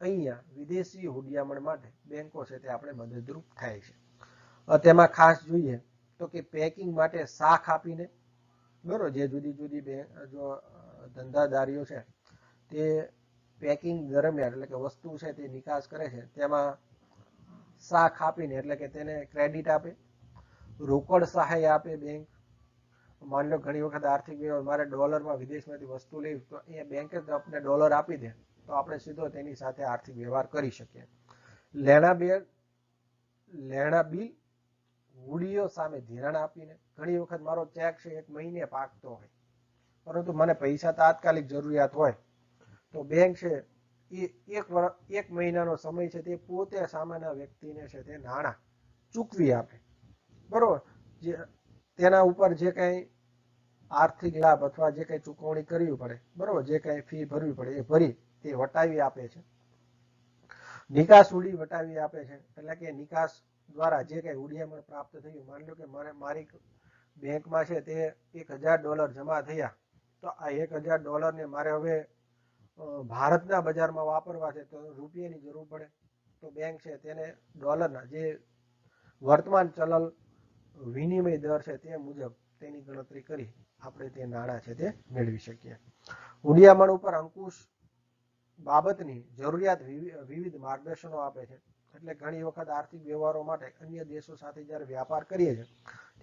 અહીંયા વિદેશી હુંડિયામણ માટે બેંકો છે તે આપણે મદદરૂપ થાય છે. તેમાં ખાસ જોઈએ તો કે પેકિંગ માટે શાખ આપીને બરોબર જે જુદી જુદી જો ધંધાદારીઓ છે તે પેકિંગ દરમિયાન એટલે કે વસ્તુ છે તે નિકાસ કરે છે તેમાં શાખ આપીને એટલે કે તેને ક્રેડિટ આપે, રોકડ સહાય આપે બેંક. માની લો ઘણી વખત આર્થિક વ્યવહાર મારે ડોલરમાં વિદેશમાંથી વસ્તુ લેવી તો એ બેંકે જ આપણે ડોલર આપી દે તો આપણે સીધો તેની સાથે આર્થિક વ્યવહાર કરી શકીએ. લેણા બિલ હુંડીઓ સામે ધિરાણ આપીને ઘણી વખત મારો ચેક છે 1 મહિને પાકતો હોય પરંતુ મને પૈસા તાત્કાલિક જરૂરિયાત હોય તો બેંક છે એ એક મહિનાનો સમય છે તે પોતે સામાન્ય વ્યક્તિને છે તે નાણાં ચૂકવી આપે બરોબર. જે તેના ઉપર જે કંઈ આર્થિક લાભ અથવા જે કંઈ ચૂકવણી કરવી પડે બરોબર જે કંઈ ફી ભરવી પડે એ ભરી તે વટાવી આપે છે. નિકાસ હુંડી વટાવી આપે છે એટલે કે નિકાસ દ્વારા જે કંઈ હુંડિયામણ પ્રાપ્ત થયું માની લો કે મારી બેંકમાં છે તે $1000 જમા થયા તો આ $1000 મારે હવે ભારતના બજારમાં વાપરવા છે તો રૂપિયાની જરૂર પડે તો બેંક છે તેને ડોલરના જે વર્તમાન ચલણ વિનિમય દર છે તે મુજબ તેની ગણતરી કરી આપણે તે નાણાં છે તે મેળવી શકીએ. હુંડિયામણ ઉપર અંકુશ બાબતની જરૂરિયાત વિવિધ માર્ગદર્શનો આપે છે. એટલે ઘણી વખત આર્થિક વ્યવહારો માટે અન્ય દેશો સાથે જ્યારે વ્યાપાર કરીએ છીએ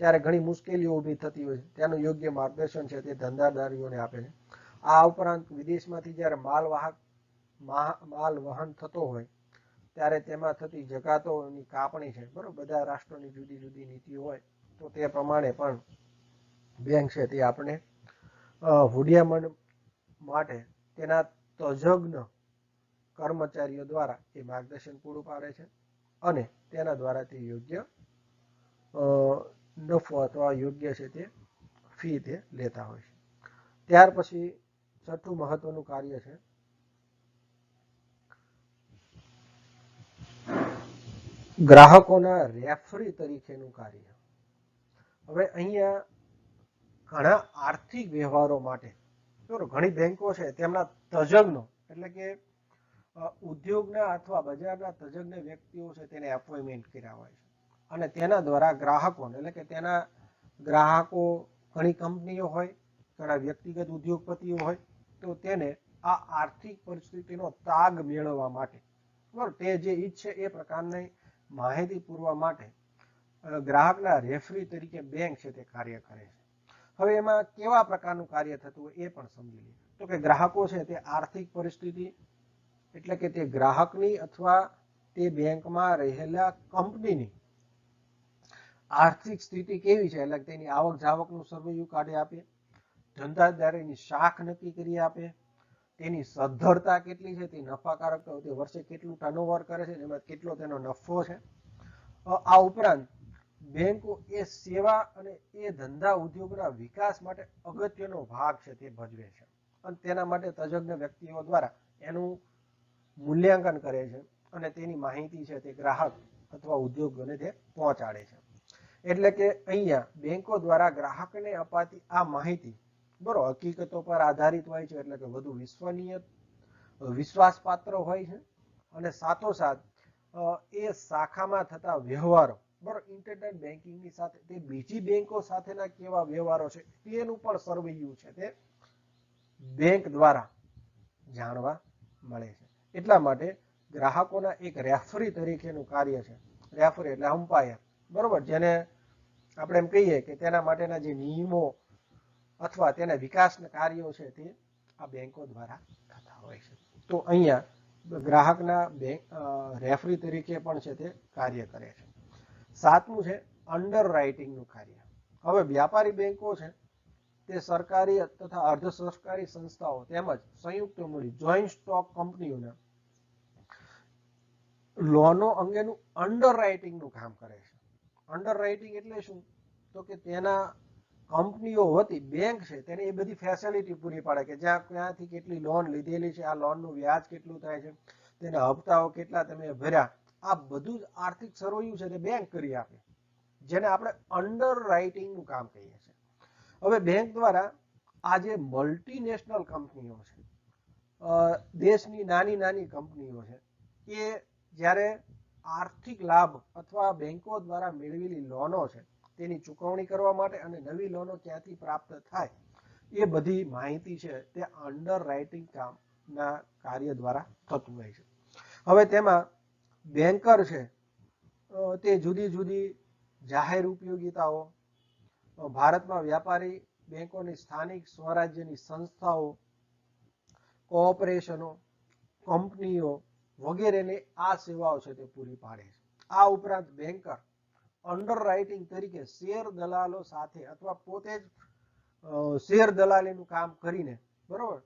ત્યારે ઘણી મુશ્કેલીઓ ઊભી થતી હોય છે. તેનું યોગ્ય માર્ગદર્શન છે તે ધંધાદારીઓને આપે છે. આ ઉપરાંત વિદેશમાંથી જ્યારે માલ વહન થતો હોય ત્યારે તેમાં થતી જકાતોની કાપણી છે બરોબર બધા રાષ્ટ્રોની જુદી જુદી નીતિઓ હોય તો તે પ્રમાણે પણ બેંક છે તે આપણે હુંડિયામણ માટે તેના તજજ્ઞ કર્મચારીઓ દ્વારા એ માર્ગદર્શન પૂરું પાડે છે અને તેના દ્વારા તે યોગ્ય નફો અથવા યોગ્ય છે તે ફી તે લેતા હોય છે. ત્યાર પછી છઠ્ઠું મહત્વનું કાર્ય છે ગ્રાહકોના રેફરી તરીકેનું કાર્ય. હવે અહીંયા ઘણા આર્થિક વ્યવહારો માટે ઘણી બેંકો છે તેમના તજજ્ઞો એટલે કે ઉદ્યોગના અથવા બજારના તજજ્ઞ વ્યક્તિઓ છે તેને એપોઇન્ટમેન્ટ કર્યા હોય છે અને તેના દ્વારા ગ્રાહકોને એટલે કે તેના ગ્રાહકો ઘણી કંપનીઓ હોય ઘણા વ્યક્તિગત ઉદ્યોગપતિઓ હોય તો તેને આ આર્થિક પરિસ્થિતિનો તાગ મેળવવા માટે બરાબર તે જે ઈચ્છે એ પ્રકારની માહિતી પૂરવા માટે ગ્રાહકના રેફરી તરીકે બેંક છે તે કાર્ય કરે છે. હવે એમાં કેવા પ્રકારનું કાર્ય થતું હોય એ પણ સમજી લઈએ. તો કે ગ્રાહકો છે તે આર્થિક પરિસ્થિતિ એટલે કે તે ગ્રાહકની અથવા તે બેંકમાં રહેલા કંપનીની આર્થિક સ્થિતિ કેવી છે એટલે તેની આવક જાવકનું સર્વેયું કાઢી આપે, ધંધાદારીની શાખ નક્કી કરી આપે, તેની સદ્ધરતા કેટલી છે, તે નફાકારકતા તે વર્ષે કેટલું ટર્નઓવર કરે છે, એમાં કેટલો તેનો નફો છે. આ ઉપરાંત બેંકો એ સેવા અને એ ધંધા ઉદ્યોગના વિકાસ માટે અગત્યનો ભાગ છે તે ભજવે છે અને તેના માટે તજજ્ઞ વ્યક્તિઓ દ્વારા એનું મૂલ્યાંકન કરે છે અને તેની માહિતી છે તે ગ્રાહક અથવા ઉદ્યોગોને તે પહોંચાડે છે. એટલે કે અહીંયા બેંકો દ્વારા ગ્રાહકને અપાતી આ માહિતી બરોબર હકીકતો પર આધારિત હોય છે એટલે કે વધુ વિશ્વનીય વિશ્વાસપાત્ર હોય છે અને સાથોસાથ એ શાખામાં થતા વ્યવહારો બરોબર ઇન્ટરનેટ બેન્કિંગની સાથે તે બીજી બેંકો સાથેના કેવા વ્યવહારો છે તેનું પણ સર્વેયું છે તે બેંક દ્વારા જાણવા મળે છે. એટલા માટે ગ્રાહકોના એક રેફરી તરીકેનું કાર્ય છે. રેફરી એટલે અમ્પાયર બરોબર, જેને આપણે એમ કહીએ કે તેના માટેના જે નિયમો અથવા તેના વિકાસના કાર્યો છે તે આ બેંકો દ્વારા થતા હોય છે. તો અહીંયા ગ્રાહકના બેંક રેફરી તરીકે પણ છે તે કાર્ય કરે છે. સાતમું છે અંડર રાઇટિંગનું કાર્ય. હવે વ્યાપારી બેંકો છે તે સરકારી તથા અર્ધ સરકારી સંસ્થાઓ તેમજ સંયુક્ત મૂડી જોઈન્ટ સ્ટોક કંપનીઓના લોનો અંગેનું અંડર રાઇટિંગનું કામ કરે છે. અંડર રાઇટિંગ એટલે શું? તો કે તેના કંપનીઓ વતી બેંક છે તેને એ બધી ફેસિલિટી પૂરી પાડે કે જ્યાં ક્યાંથી કેટલી લોન લીધેલી છે, આ લોનનું વ્યાજ કેટલું થાય છે, તેના હપ્તાઓ કેટલા તમે ભર્યા, આ બધું જ આર્થિક સર્વેયું છે તે બેંક કરી આપે, જેને આપણે અંડર રાઇટિંગનું કામ કહીએ છીએ. હવે બેંક દ્વારા આ જે મલ્ટીનેશનલ કંપનીઓ છે, દેશની નાની નાની કંપનીઓ છે, એ જ્યારે આર્થિક લાભ અથવા બેંકો દ્વારા મેળવેલી લોનો છે તેની ચૂકવણી કરવા માટે અને નવી લોનો ક્યાંથી પ્રાપ્ત થાય એ બધી માહિતી છે તે અંડર રાઇટિંગ કામના કાર્ય દ્વારા થતું હોય છે. હવે તેમાં બેન્કર છે તે જુદી જુદી જાહેર ઉપયોગિતાઓ, ભારતમાં વ્યાપારી બેંકોની સ્થાનિક સ્વરાજ્યની સંસ્થાઓ, કોઓપરેશનો, કંપનીઓ વગેરેને આ સેવાઓ છે તે પૂરી પાડે છે. આ ઉપરાંત બેન્કર અંડર રાઇટિંગ તરીકે શેર દલાલો સાથે અથવા પોતે જ શેર દલાલીનું કામ કરીને બરોબર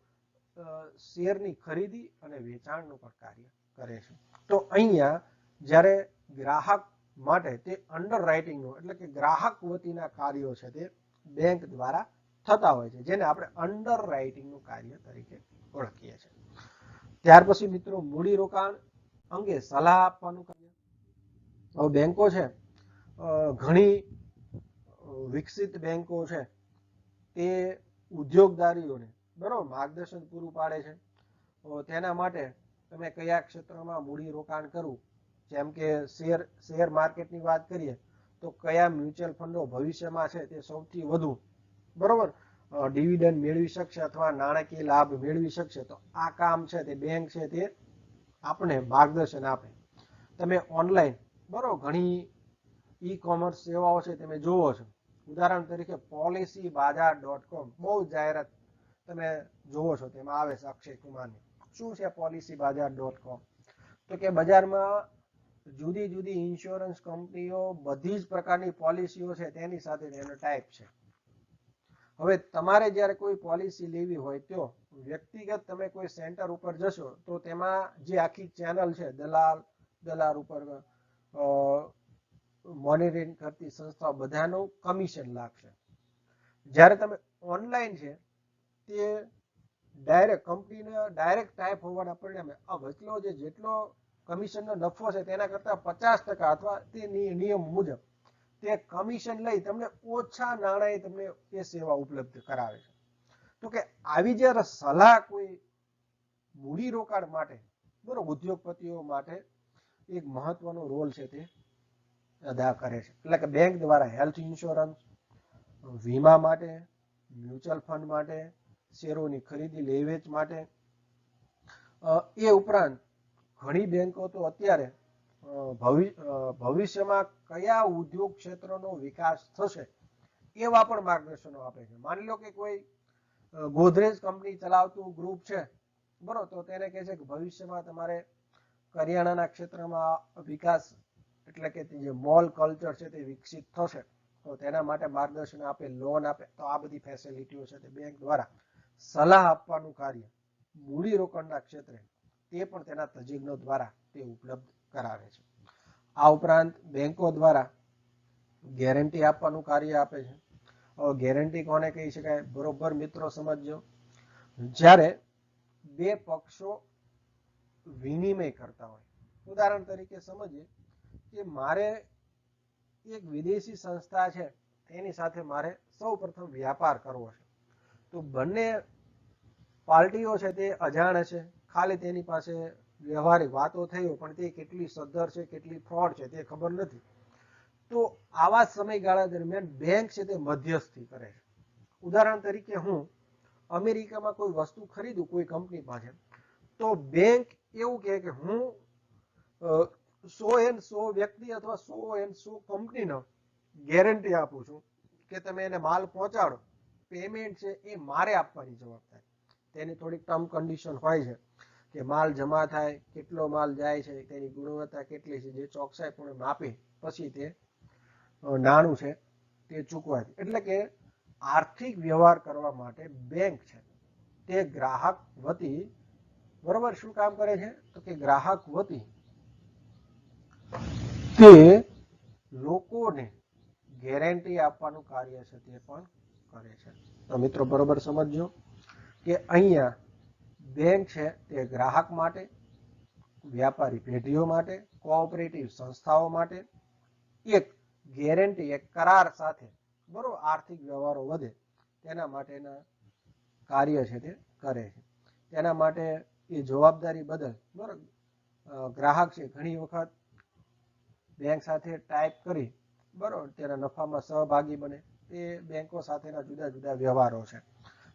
શેરની ખરીદી અને વેચાણનું પણ કાર્ય કરે છે. તો અહીંયા જ્યારે ગ્રાહક માટે તે અંડર રાઇટિંગનું એટલે કે ગ્રાહક વતીના કાર્યો છે તે બેંક દ્વારા થતા હોય છે, જેને આપણે અંડર રાઇટિંગનું કાર્ય તરીકે ઓળખીએ છીએ. ત્યાર પછી મિત્રો મૂડીરોકાણ અંગે સલાહ આપવાનું કાર્ય. હવે બેંકો છે ઘણી વિકસિત બેંકો છે તે ઉદ્યોગદારીઓને બરોબર માર્ગદર્શન પૂરું પાડે છે. તેના માટે તમે કયા ક્ષેત્રમાં મૂડી રોકાણ કરવું, જેમ કે શેર માર્કેટની વાત કરીએ તો કયા મ્યુચ્યુઅલ ફંડો ભવિષ્યમાં છે તે સૌથી વધુ બરોબર ડિવિડન્ડ મેળવી શકશે અથવા નાણાકીય લાભ મેળવી શકશે, તો આ કામ છે તે બેંક છે તે આપણે માર્ગદર્શન આપે. તમે ઓનલાઈન બરોબર ઘણી ઈ કોમર્સ સેવાઓ છે તમે જોવો છો, ઉદાહરણ તરીકે policybazaar.com બહુ જાહેરાત તમે જોવો છો તેમાં આવે છે અક્ષય કુમારની. શું છે policybazaar.com? તો કે બજારમાં જુદી જુદી ઇન્સ્યોરન્સ કંપનીઓ બધી જ પ્રકારની પોલિસીઓ છે તેની સાથે એનો ટાઈપ છે. હવે તમારે જ્યારે કોઈ પોલિસી લેવી હોય તો વ્યક્તિગત તમે કોઈ સેન્ટર ઉપર જશો તો તેમાં જે આખી ચેનલ છે દલાલ ઉપર મોનિટરિંગ કરતી સંસ્થાઓ બધાનું કમિશન લાગશે. જ્યારે તમે ઓનલાઈન છે તે ડાયરેક્ટ કંપનીના ડાયરેક્ટ ટાઈપ હોવાના પરિણામે આ વચલો જેટલો કમિશનનો નફો છે તેના કરતા 50% અથવા તે નિયમ મુજબ તે કમિશન લઈ તમને ઓછા નાણાંએ તમને એ સેવા ઉપલબ્ધ કરાવે છે. તો કે આવી જ્યારે સલાહ કોઈ મૂડીરોકાણ માટે બરોબર ઉદ્યોગપતિઓ માટે એક મહત્વનો રોલ છે તે અદા કરે છે. એટલે કે બેંક દ્વારા હેલ્થ ઇન્સ્યોરન્સ, વીમા માટે, મ્યુચ્યુઅલ ફંડ માટે, શેરોની ખરીદી લે વેચ માટે, એ ઉપરાંત ઘણી બેંકો તો અત્યારે ભવિષ્યમાં કયા ઉદ્યોગ ક્ષેત્રનો વિકાસ થશે એવા પણ માર્ગદર્શનો આપે છે. માની લો કે કોઈ ગોદરેજ કંપની ચલાવતું ગ્રુપ છે, બરોબર, તો તેને કહે છે કે ભવિષ્યમાં તમારે કરિયાણાના ક્ષેત્રમાં વિકાસ એટલે કે જે મોલ કલ્ચર છે તે વિકસિત થશે, તો તેના માટે માર્ગદર્શન આપે, લોન આપે. તો આ બધી ફેસિલિટીઓ છે તે બેંક દ્વારા સલાહ આપવાનું કાર્ય મૂડીરોકાણના ક્ષેત્રે તે પણ તેના તજજ્ઞો દ્વારા તે ઉપલબ્ધ કરાવે છે. આ ઉપરાંત બેંકો દ્વારા ગેરંટી આપવાનું કાર્ય આપે છે. ગેરંટી કોને કહી શકાય? બરોબર મિત્રો સમજો, જ્યારે બે પક્ષો વિનિમય કરતા હોય, ઉદાહરણ તરીકે સમજીએ કે મારે એક વિદેશી સંસ્થા છે તેની સાથે મારે સૌ પ્રથમ વ્યાપાર કરવો છે, તો બંને પાર્ટીઓ છે તે અજાણ છે, ખાલી તેની પાસે વ્યવહારિક વાતો થઈ પણ તે કેટલી સદ્ધર છે કેટલી ફ્રોડ છે તે ખબર નથી. તો આવા સમયગાળા દરમિયાન બેંક છે તે મધ્યસ્થી કરે છે. ઉદાહરણ તરીકે હું અમેરિકામાં કોઈ વસ્તુ ખરીદું કોઈ કંપની પાસે, તો બેંક એવું કહે કે હું 100 વ્યક્તિ અથવા 100 કંપનીનો ગેરંટી આપું છું કે તમે એને માલ પહોંચાડો, પેમેન્ટ છે એ મારે આપવાની જવાબદારી. તેની થોડીક ટર્મ કન્ડિશન હોય છે કે માલ જમા થાય, કેટલો માલ જાય છે, તેની ગુણવત્તા કેટલી છે, જે ચોકસાઈ પણ માપી પછી તે નાણું છે તે ચૂકવાય. એટલે કે આર્થિક વ્યવહાર કરવા માટે બેંક છે તે ગ્રાહક વતી, બરોબર, શું કામ કરે છે? તો કે ગ્રાહક વતી તે લોકોને ગેરંટી આપવાનું કાર્ય છે તે પણ કરે છે. તો મિત્રો બરોબર સમજો કે અહીંયા બેંક છે તે ગ્રાહક માટે, વ્યાપારી પેઢીઓ માટે, કોઓપરેટિવ સંસ્થાઓ માટે એક ગેરંટી, એક કરાર સાથે, બરોબર, આર્થિક વ્યવહારો વધે તેના માટેના કાર્ય છે તે કરે છે. તેના માટે એ જવાબદારી બદલ, બરોબર, ગ્રાહક છે ઘણી વખત બેંક સાથે ટાઈપ કરી, બરોબર, તેના નફામાં સહભાગી બને. એ બેંકો સાથેના જુદા જુદા વ્યવહારો છે.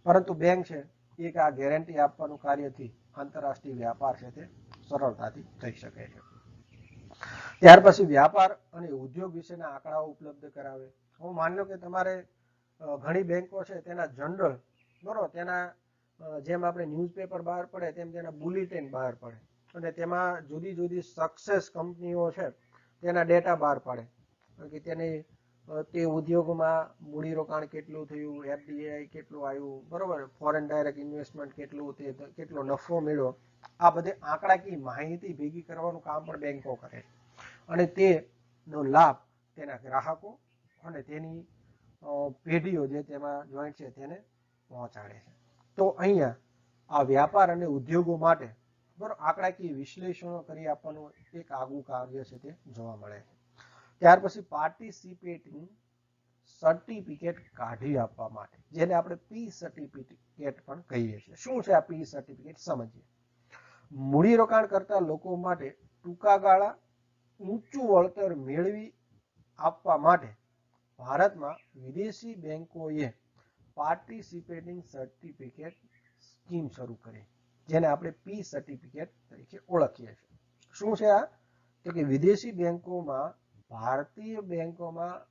પરંતુ બેંક છે એક આ ગેરંટી આપવાનું કાર્યથી આંતરરાષ્ટ્રીય વ્યાપાર છે તે સરળતાથી થઈ શકે છે. ત્યાર પછી વ્યાપાર અને ઉદ્યોગ વિશેના આંકડાઓ ઉપલબ્ધ કરાવે. હું માની લો કે તમારે ઘણી બેંકો છે તેના જનરલ, બરોબર, તેના જેમ આપણે ન્યૂઝપેપર બહાર પડે તેમ તેના બુલેટિન બહાર પડે અને તેમાં જુદી જુદી સક્સેસ કંપનીઓ છે તેના ડેટા બહાર પાડે કે તેની તે ઉદ્યોગમાં મૂડીરોકાણ કેટલું થયું, એફડીઆઈ કેટલું આવ્યું, બરોબર, ફોરેન ડાયરેક્ટ ઇન્વેસ્ટમેન્ટ કેટલું, તે કેટલો નફો મળ્યો. આ બધી આંકડાકીય માહિતી ભેગી કરવાનું કામ પણ બેંકો કરે છે અને તેનો લાભ તેના ગ્રાહકો અને તેની પેઢીઓ જે તેમાં જોઈન્ટ છે તેને પહોંચાડે છે. તો અહીંયા આ વ્યાપાર અને ઉદ્યોગો માટે, બરોબર, આંકડાકીય વિશ્લેષણો કરી આપવાનું એક આગવું કાર્ય છે તે જોવા મળે છે. ત્યાર પછી પાર્ટિસિપેટિંગ સર્ટિફિકેટ કાઢી આપવા માટે, જેને આપણે પી સર્ટિફિકેટ પણ કહીએ છીએ. શું છે આ પી સર્ટિફિકેટ? સમજીએ. મૂડીરોકાણ કરતા લોકો માટે ટૂંકા ગાળા ઊંચું વળતર મેળવી આપવા માટે ભારતમાં વિદેશી બેંકોએ પાર્ટિસિપેટિંગ સર્ટિફિકેટ સ્કીમ શરૂ કરી, જેને આપણે પી સર્ટિફિકેટ તરીકે ઓળખીએ છીએ. શું છે આ? તો કે વિદેશી બેંકોમાં ભારતીય બેંકોમાં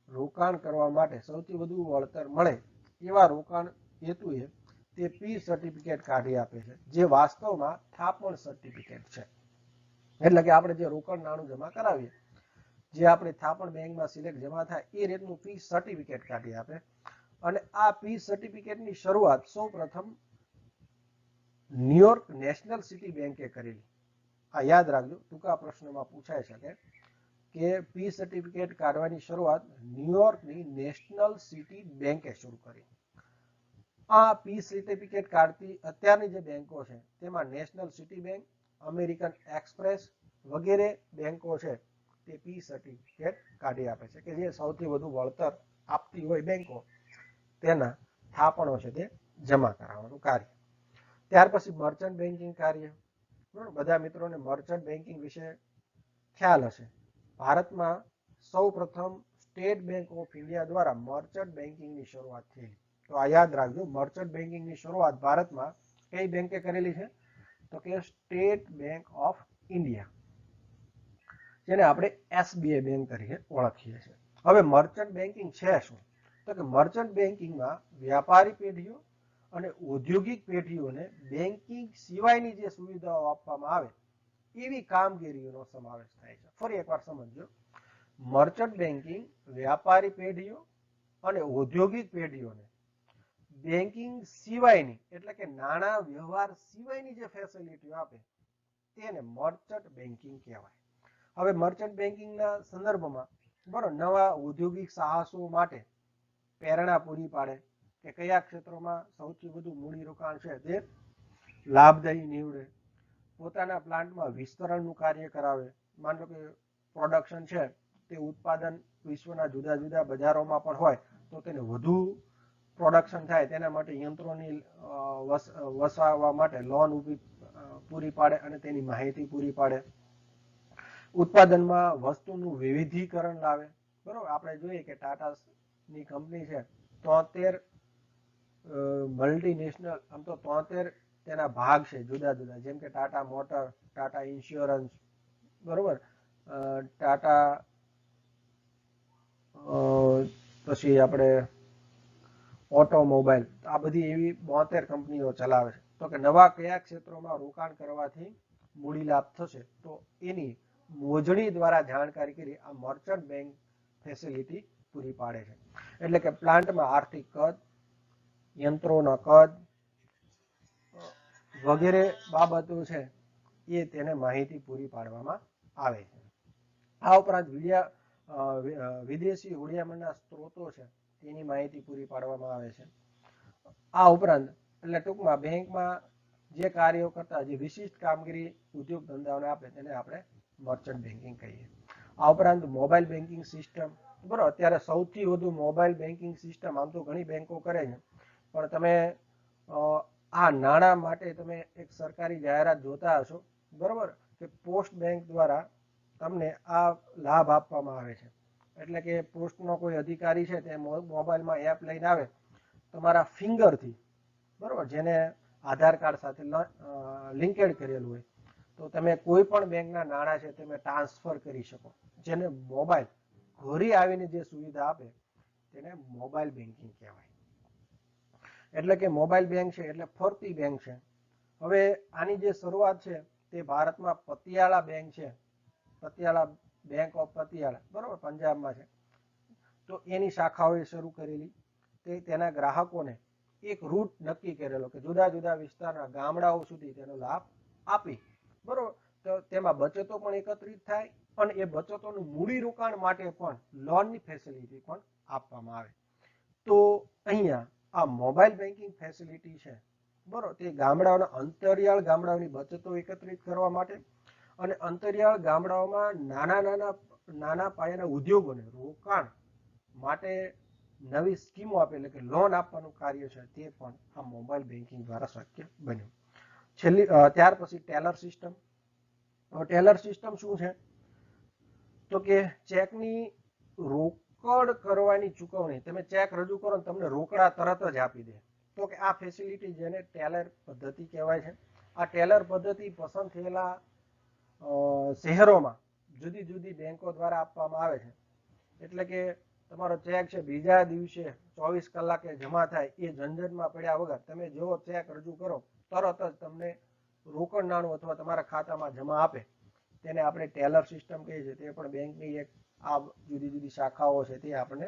રોકાણ કરવા માટે સૌથી વધુ વળતર મળે એવા રોકાણ હેતુએ તે પી સર્ટિફિકેટ કાઢી આપે છે, જે વાસ્તવમાં થાપણ સર્ટિફિકેટ છે. એટલે કે આપણે જે રોકડ નાણું જમા કરાવીએ, જે આપણે થાપણ બેંકમાં સિલેક્ટ જમા થાય એ રીતનું પી સર્ટિફિકેટ કાઢી આપે. અને આ પી સર્ટિફિકેટની શરૂઆત સૌ પ્રથમ ન્યુયોર્ક નેશનલ સિટી બેંકે કરેલી. આ યાદ રાખજો, ટૂંકા પ્રશ્નમાં પૂછાઈ શકે કે પી સર્ટિફિકેટ કાઢવાની શરૂઆત ન્યુયોર્કની નેશનલ સિટી બેંકે શરૂ કરી. આ પી સર્ટિફિકેટ કાઢતી અત્યારની જે બેંકો છે તેમાં national city bank, American express વગેરે બેંકો છે તે પી સર્ટિફિકેટ કાઢી આપે છે કે જે સૌથી વધુ વળતર આપતી હોય બેંકો તેના થાપણો છે તે જમા કરાવવાનું કાર્ય. ત્યાર પછી મર્ચન્ટ બેન્કિંગ કાર્ય. બધા મિત્રોને મર્ચન્ટ બેન્કિંગ વિશે ખ્યાલ હશે. ભારતમાં સૌ પ્રથમ સ્ટેટ બેંક ઓફ ઇન્ડિયા દ્વારા મર્ચન્ટ બેન્કિંગની શરૂઆત થયેલી. તો આ યાદ રાખજો, મર્ચન્ટ બેન્કિંગની શરૂઆત ભારતમાં કઈ બેંકે કરેલી છે? તો કે સ્ટેટ બેંક ઓફ ઇન્ડિયા. જેને આપણે SBI બેંક તરીકે ઓળખીએ છીએ. હવે મર્ચન્ટ બેન્કિંગ છે શું? તો કે મર્ચન્ટ બેન્કિંગમાં વ્યાપારી પેઢીઓ અને ઔદ્યોગિક પેઢીઓને બેન્કિંગ સિવાયની જે સુવિધાઓ આપવામાં આવે એવી કામગીરીનો સમાવેશ થાય છે. ફરી એકવાર સમજો, મર્ચન્ટ બેન્કિંગ વ્યાપારી પેઢીઓ અને ઔદ્યોગિક પેઢીઓને બેન્કિંગ સિવાયની એટલે કે નાણાં વ્યવહાર સિવાયની જે ફેસિલિટીઓ આપે તેને મર્ચન્ટ બેન્કિંગ કહેવાય. હવે મર્ચન્ટ બેન્કિંગના સંદર્ભમાં બરાબર નવા ઔદ્યોગિક સાહસો માટે પ્રેરણા પૂરી પાડે કે કયા ક્ષેત્રોમાં સૌથી વધુ મૂડીરોકાણ છે તે લાભદાયી નીવડે, પોતાના પ્લાન્ટમાં વિસ્તરણનું કાર્ય કરાવે. માનો કે પ્રોડક્શન છે તે ઉત્પાદન વિશ્વના જુદા જુદા બજારોમાં પણ હોય તો તેને વધુ પ્રોડક્શન થાય તેના માટે યંત્રોની વસાવવા માટે લોન પૂરી પાડે અને તેની માહિતી પૂરી પાડે. ઉત્પાદનમાં વસ્તુનું વિવિધીકરણ લાવે. બરોબર, આપણે જોઈએ કે ટાટાની કંપની છે 73 મલ્ટીનેશનલ, આમ તો 73 તેના ભાગ છે જુદા જુદા, જેમ કે ટાટા મોટર, ટાટા ઇન્સ્યોરન્સ, બરોબર, ટાટા પછી આપણે ઓટોમોબાઈલ, આ બધી એવી 72 કંપનીઓ ચલાવે છે. તો કે નવા કયા ક્ષેત્રોમાં રોકાણ કરવાથી મૂડી લાભ થશે તો એની મોજણી દ્વારા જાણકારી કરી આ મર્ચન્ટ બેંક ફેસિલિટી પૂરી પાડે છે. એટલે કે પ્લાન્ટમાં આર્થિક કદ, યંત્રોના કદ વગેરે બાબતો છે એ તેને માહિતી પૂરી પાડવામાં આવે છે. આ ઉપરાંત વિદેશી હુંડિયામણના સ્ત્રોતો છે તેની માહિતી પૂરી પાડવામાં આવે છે. આ ઉપરાંત એટલે ટૂંકમાં બેંકમાં જે કાર્યો કરતા જે વિશિષ્ટ કામગીરી ઉદ્યોગ ધંધાઓને આપે તેને આપણે મર્ચન્ટ બેન્કિંગ કહીએ. આ ઉપરાંત મોબાઈલ બેન્કિંગ સિસ્ટમ, બરોબર, અત્યારે સૌથી વધુ મોબાઈલ બેન્કિંગ સિસ્ટમ આમ તો ઘણી બેંકો કરે છે, પણ તમે આ નાણાં માટે તમે એક સરકારી જાહેરાત જોતા હશો, બરોબર, કે પોસ્ટ બેંક દ્વારા તમને આ લાભ આપવામાં આવે છે. એટલે કે પોસ્ટનો કોઈ અધિકારી છે તે મોબાઈલમાં એપ લઈને આવે, તમારા ફિંગરથી, બરોબર, જેને આધાર કાર્ડ સાથે લિંકેડ કરેલું હોય તો તમે કોઈ પણ બેંકના નાણાં છે તમે ટ્રાન્સફર કરી શકો. જેને મોબાઈલ ઘરે આવીને જે સુવિધા આપે તેને મોબાઈલ બેન્કિંગ કહેવાય. એટલે કે મોબાઈલ બેંક છે એટલે ફરતી બેંક છે. હવે આની જે શરૂઆત છે તે ભારતમાં પતિયાળા બેંક છે, પતિયાળા બેંક ઓફ પતિયાળા, બરોબર, પંજાબમાં છે. તો એની શાખાઓએ શરૂ કરેલી. તે તેના ગ્રાહકોને એક રૂટ નક્કી કરેલો કે જુદા જુદા વિસ્તારના ગામડાઓ સુધી તેનો લાભ આપી, બરોબર, તો તેમાં બચતો પણ એકત્રિત થાય અને એ બચતોનું મૂડી રોકાણ માટે પણ લોનની ફેસિલિટી પણ આપવામાં આવે. તો અહીંયા આ મોબાઈલ બેન્કિંગ ફેસિલિટી છે, બરોબર, તે ગામડાઓના અંતરિયાળ ગામડાઓની બચતો એકત્રિત કરવા માટે અને અંતરિયાળ ગામડાઓમાં નાના પાયાના ઉદ્યોગોને રોકાણ માટે નવી સ્કીમો આપે એટલે કે લોન આપવાનું કાર્ય છે તે પણ આ મોબાઈલ બેન્કિંગ દ્વારા શક્ય બન્યું. ત્યાર પછી ટેલર સિસ્ટમ. ટેલર સિસ્ટમ શું છે તો કે ચેકની રોકડ કરવાની ચૂકવણી, તમે ચેક રજૂ કરો તમને રોકડા તરત જ આપી દે. તો કે આ ફેસિલિટી જેને ટેલર પદ્ધતિ કહેવાય છે. આ ટેલર પદ્ધતિ પસંદ થયેલા શહેરોમાં જુદી જુદી બેંકો દ્વારા આપવામાં આવે છે. એટલે કે તમારો ચેક છે બીજા દિવસે 24 કલાકે જમા થાય એ ઝંઝટમાં પડ્યા વગર તમે જેવો ચેક રજૂ કરો તરત જ તમને રોકડ નાણું અથવા તમારા ખાતામાં જમા આપે, તેને આપણે ટેલર સિસ્ટમ કહીએ છીએ. તે પણ બેંકની એક આ જુદી જુદી શાખાઓ છે તે આપણને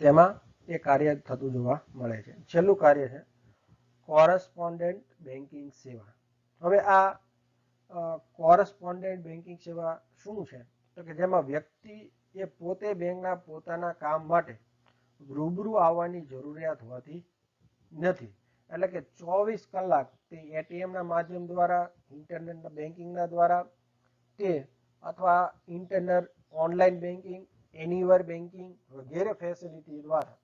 તેમાં એ કાર્ય થતું જોવા મળે છે. છેલ્લું કાર્ય છે કોરસ્પોન્ડન્ટ બેન્કિંગ સેવા. હવે આ કોરસ્પોન્ડન્ટ બેન્કિંગ સેવા શું છે તો કે જેમાં વ્યક્તિ એ પોતે બેંકના પોતાના કામ માટે રૂબરૂ આવવાની જરૂરિયાત હોતી નથી. એટલે કે 24 કલાક તે એટીએમના માધ્યમ દ્વારા, ઇન્ટરનેટના બેન્કિંગના દ્વારા તે અથવા internet online banking, anywhere banking વગેરે ફેસિલિટી દ્વારા,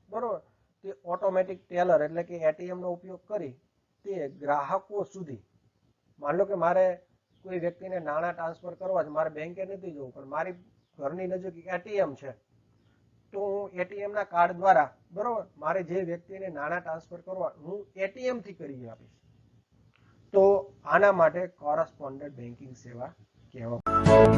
બરોબર, તે ઓટોમેટિક ટેલર એટલે કે એટીએમનો ઉપયોગ કરી તે ગ્રાહકો સુધી, માન લો કે મારે કોઈ વ્યક્તિને નાણાં ટ્રાન્સફર કરવા છે, મારે બેંકે નથી જવું પણ મારી ઘરની નજીક એટીએમ છે તો હું એટીએમના કાર્ડ દ્વારા, બરોબર, મારે જે વ્યક્તિને નાણાં ટ્રાન્સફર કરવા હું એટીએમ થી કરી આપીશ. તો આના માટે કોરસ્પોન્ડન્ટ બેન્કિંગ સેવા કહેવામાં